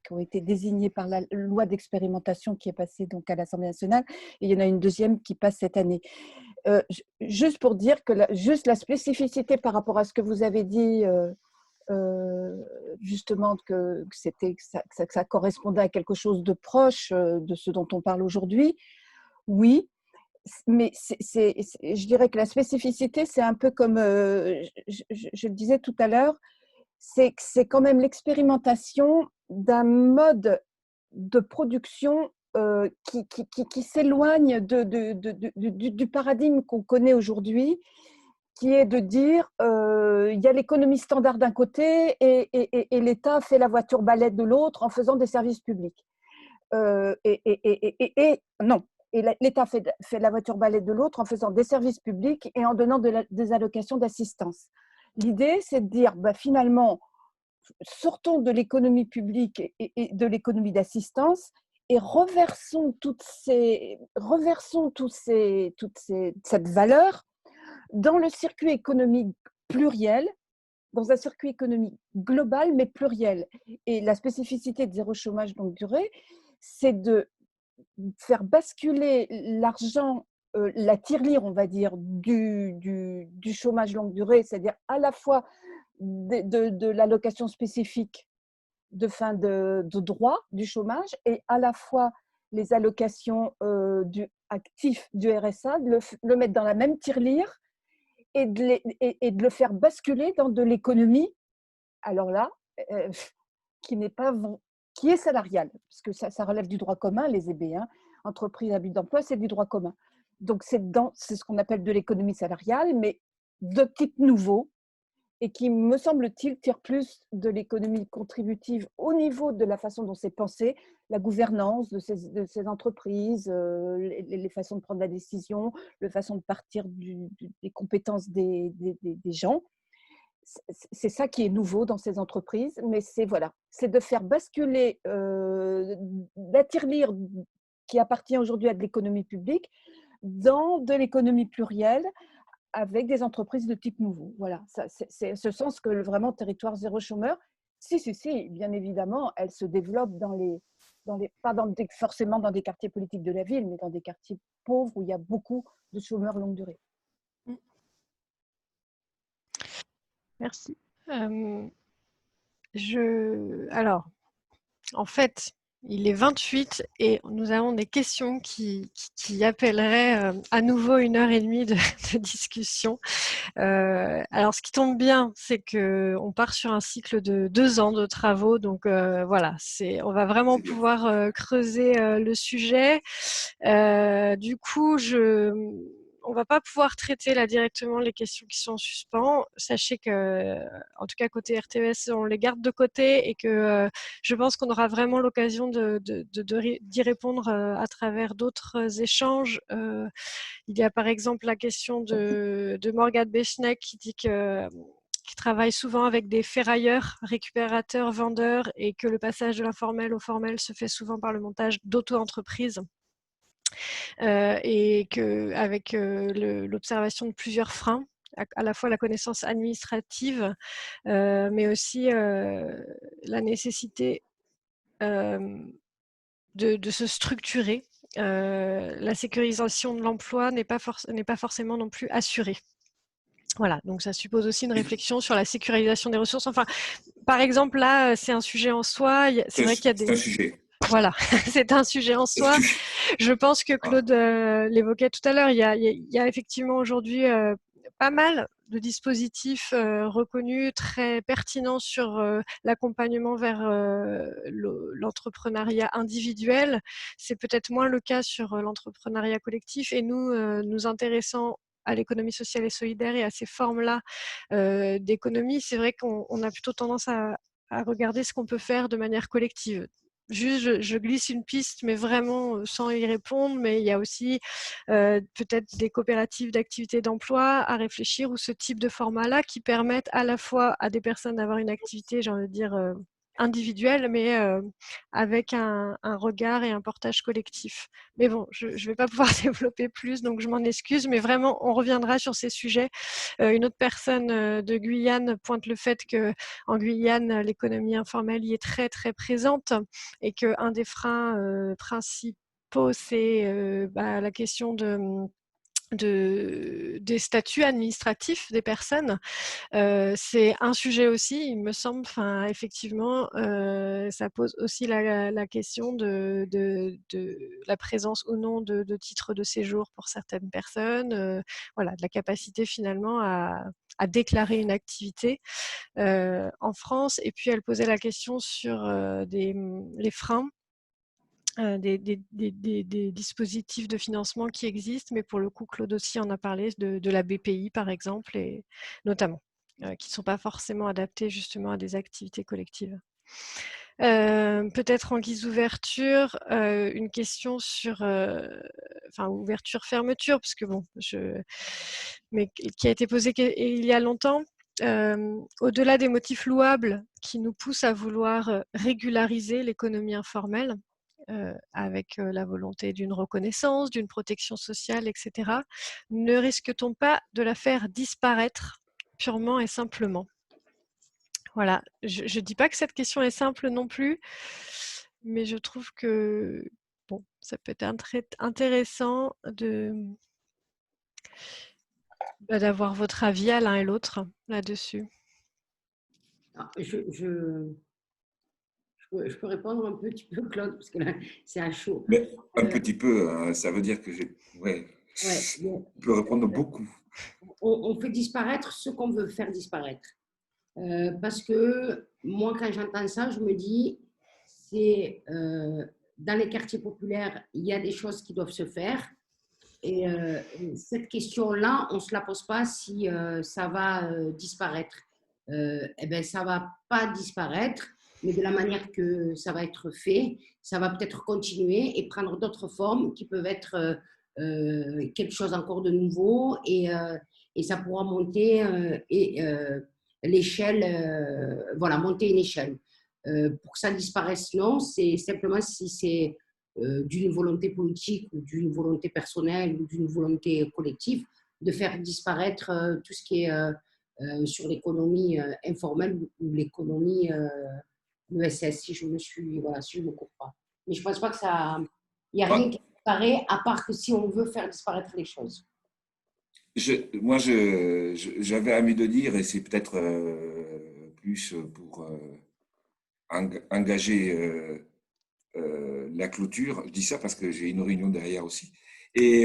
ont été désignés par la loi d'expérimentation qui est passée donc à l'Assemblée nationale, et il y en a une deuxième qui passe cette année. Juste pour dire que juste la spécificité par rapport à ce que vous avez dit. Justement que ça correspondait à quelque chose de proche de ce dont on parle aujourd'hui, oui, mais je dirais que la spécificité, c'est un peu comme je le disais tout à l'heure, c'est quand même l'expérimentation d'un mode de production qui s'éloigne du paradigme qu'on connaît aujourd'hui, qui est de dire il y a l'économie standard d'un côté et l'État fait la voiture balai de l'autre en faisant des services publics. Non, et l'État fait la voiture balai de l'autre en faisant des services publics et en donnant des allocations d'assistance. L'idée, c'est de dire finalement, sortons de l'économie publique et de l'économie d'assistance et reversons toute cette valeur dans le circuit économique pluriel, dans un circuit économique global mais pluriel. Et la spécificité de zéro chômage longue durée, c'est de faire basculer l'argent, la tirelire, on va dire, du chômage longue durée, c'est-à-dire à la fois de l'allocation spécifique de fin de droit du chômage et à la fois les allocations du actif du RSA, de le mettre dans la même tirelire et de le faire basculer dans de l'économie, alors là, qui est salariale, parce que ça relève du droit commun, les EB, entreprise à but d'emploi, c'est du droit commun. Donc c'est ce qu'on appelle de l'économie salariale, mais de type nouveau, et qui, me semble-t-il, tire plus de l'économie contributive au niveau de la façon dont c'est pensé, la gouvernance de ces entreprises, les façons de prendre la décision, la façon de partir des compétences des gens. C'est ça qui est nouveau dans ces entreprises, mais c'est de faire basculer la tirelire qui appartient aujourd'hui à de l'économie publique dans de l'économie plurielle, avec des entreprises de type nouveau. Voilà, c'est ce sens que vraiment territoire zéro chômeur, si, bien évidemment, elle se développe pas forcément dans des quartiers politiques de la ville, mais dans des quartiers pauvres où il y a beaucoup de chômeurs longue durée. Merci. Alors, en fait, il est 28 et nous avons des questions qui appelleraient à nouveau 1 heure et demie de discussion. Alors, ce qui tombe bien, c'est qu'on part sur un cycle de 2 ans de travaux. Donc, voilà, on va vraiment pouvoir creuser le sujet. Du coup, on va pas pouvoir traiter là directement les questions qui sont en suspens. Sachez que, en tout cas côté RTES, on les garde de côté et que je pense qu'on aura vraiment l'occasion d'y répondre à travers d'autres échanges. Il y a par exemple la question de Morgane Bechneck qui travaille souvent avec des ferrailleurs, récupérateurs, vendeurs, et que le passage de l'informel au formel se fait souvent par le montage d'auto-entreprises. Et qu'avec l'observation de plusieurs freins, à la fois la connaissance administrative, mais aussi la nécessité de se structurer. La sécurisation de l'emploi n'est pas forcément non plus assurée. Voilà, donc ça suppose aussi une réflexion sur la sécurisation des ressources. Enfin, par exemple, là, c'est un sujet en soi. C'est vrai qu'il y a des... C'est un sujet. Voilà, c'est un sujet en soi. Je pense que Claude l'évoquait tout à l'heure. Il y a effectivement aujourd'hui pas mal de dispositifs reconnus très pertinents sur l'accompagnement vers l'entrepreneuriat individuel. C'est peut-être moins le cas sur l'entrepreneuriat collectif. Et nous intéressant à l'économie sociale et solidaire et à ces formes-là d'économie, c'est vrai qu'on a plutôt tendance à regarder ce qu'on peut faire de manière collective. Juste, je glisse une piste, mais vraiment sans y répondre. Mais il y a aussi peut-être des coopératives d'activité d'emploi à réfléchir, ou ce type de format-là qui permettent à la fois à des personnes d'avoir une activité, j'ai envie de dire, individuelle, mais avec un regard et un portage collectif. Mais bon, je ne vais pas pouvoir développer plus, donc je m'en excuse, mais vraiment, on reviendra sur ces sujets. Une autre personne de Guyane pointe le fait qu'en Guyane, l'économie informelle y est très, très présente et qu'un des freins principaux, c'est la question des statuts administratifs des personnes. C'est un sujet aussi, il me semble. Enfin, effectivement, ça pose aussi la question de la présence ou non de titres de séjour pour certaines personnes. Voilà, de la capacité finalement à déclarer une activité en France. Et puis, elle posait la question sur les freins. Des dispositifs de financement qui existent, mais pour le coup, Claude aussi en a parlé de la BPI, par exemple, et notamment, qui ne sont pas forcément adaptés justement à des activités collectives. Peut-être en guise d'ouverture, une question sur, ouverture-fermeture, parce que bon, mais qui a été posée il y a longtemps. Au-delà des motifs louables qui nous poussent à vouloir régulariser l'économie informelle, avec la volonté d'une reconnaissance, d'une protection sociale, etc. Ne risque-t-on pas de la faire disparaître purement et simplement? Voilà, je ne dis pas que cette question est simple non plus, mais je trouve que bon, ça peut être intéressant d'avoir votre avis à l'un et l'autre là-dessus. Je peux répondre un petit peu, Claude, parce que là, c'est à chaud. Mais un petit peu, hein, ça veut dire que on peut répondre beaucoup. On fait disparaître ce qu'on veut faire disparaître. Parce que moi, quand j'entends ça, je me dis, dans les quartiers populaires, il y a des choses qui doivent se faire. Et cette question-là, on ne se la pose pas si ça va disparaître. Eh bien, ça ne va pas disparaître, mais de la manière que ça va être fait, ça va peut-être continuer et prendre d'autres formes qui peuvent être quelque chose encore de nouveau, et ça pourra monter l'échelle, voilà, monter une échelle. Pour que ça disparaisse, non, c'est simplement si c'est d'une volonté politique ou d'une volonté personnelle ou d'une volonté collective de faire disparaître tout ce qui est sur l'économie informelle ou l'économie ESS, si je me coupe pas. Mais je pense pas que ça, il n'y a rien qui paraît, à part que si on veut faire disparaître les choses. Moi, j'avais envie de dire, et c'est peut-être plus pour engager la clôture. Je dis ça parce que j'ai une réunion derrière aussi. Et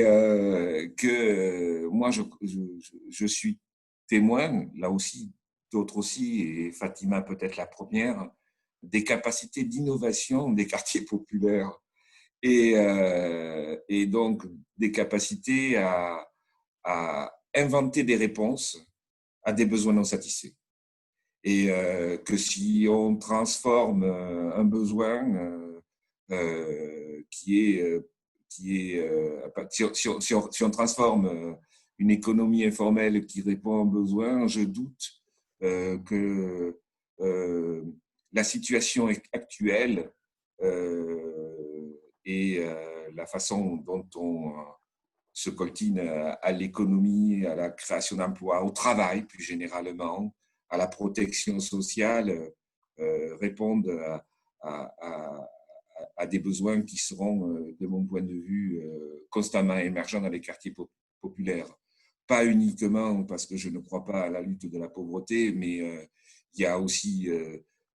que moi, je suis témoin, là aussi, d'autres aussi, et Fatima peut-être la première, des capacités d'innovation des quartiers populaires et donc des capacités à inventer des réponses à des besoins non satisfaits. Et que si on transforme un besoin si on transforme une économie informelle qui répond à un besoin, je doute que la situation actuelle et la façon dont on se coltine à l'économie, à la création d'emplois, au travail plus généralement, à la protection sociale, répondent à des besoins qui seront, de mon point de vue, constamment émergents dans les quartiers populaires. Pas uniquement parce que je ne crois pas à la lutte de la pauvreté, mais il y a aussi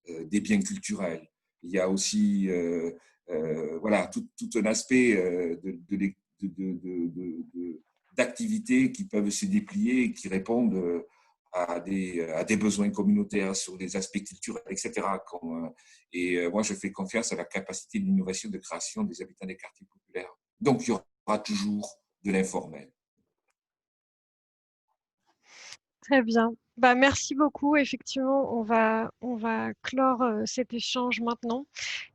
des biens culturels. Il y a aussi voilà, tout un aspect d'activités qui peuvent se déplier et qui répondent à des besoins communautaires sur des aspects culturels, etc. Et moi, je fais confiance à la capacité d'innovation, de création des habitants des quartiers populaires. Donc, il y aura toujours de l'informel. Très bien. Bah, merci beaucoup. Effectivement, on va clore cet échange maintenant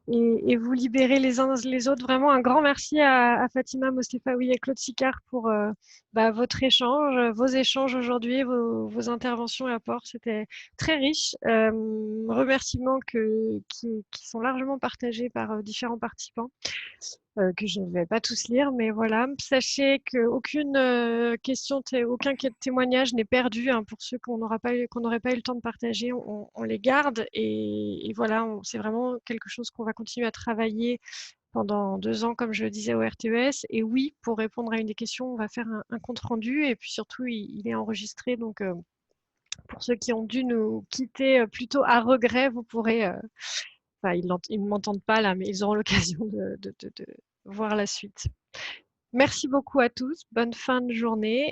et vous libérer les uns les autres. Vraiment, un grand merci à Fatima Mostefaoui et Claude Sicard pour votre échange, vos échanges aujourd'hui, vos interventions et apports. C'était très riche. Remerciements qui sont largement partagés par différents participants. Que je ne vais pas tous lire, mais voilà. Sachez qu'aucune question, aucun témoignage n'est perdu, hein, pour ceux qu'on n'aurait pas eu le temps de partager, on les garde et voilà, c'est vraiment quelque chose qu'on va continuer à travailler pendant 2 ans, comme je le disais au RTES. Et oui, pour répondre à une des questions, on va faire un compte rendu et puis surtout, il est enregistré. Donc, pour ceux qui ont dû nous quitter plutôt à regret, vous pourrez enfin, ils ne m'entendent pas là, mais ils auront l'occasion de voir la suite. Merci beaucoup à tous. Bonne fin de journée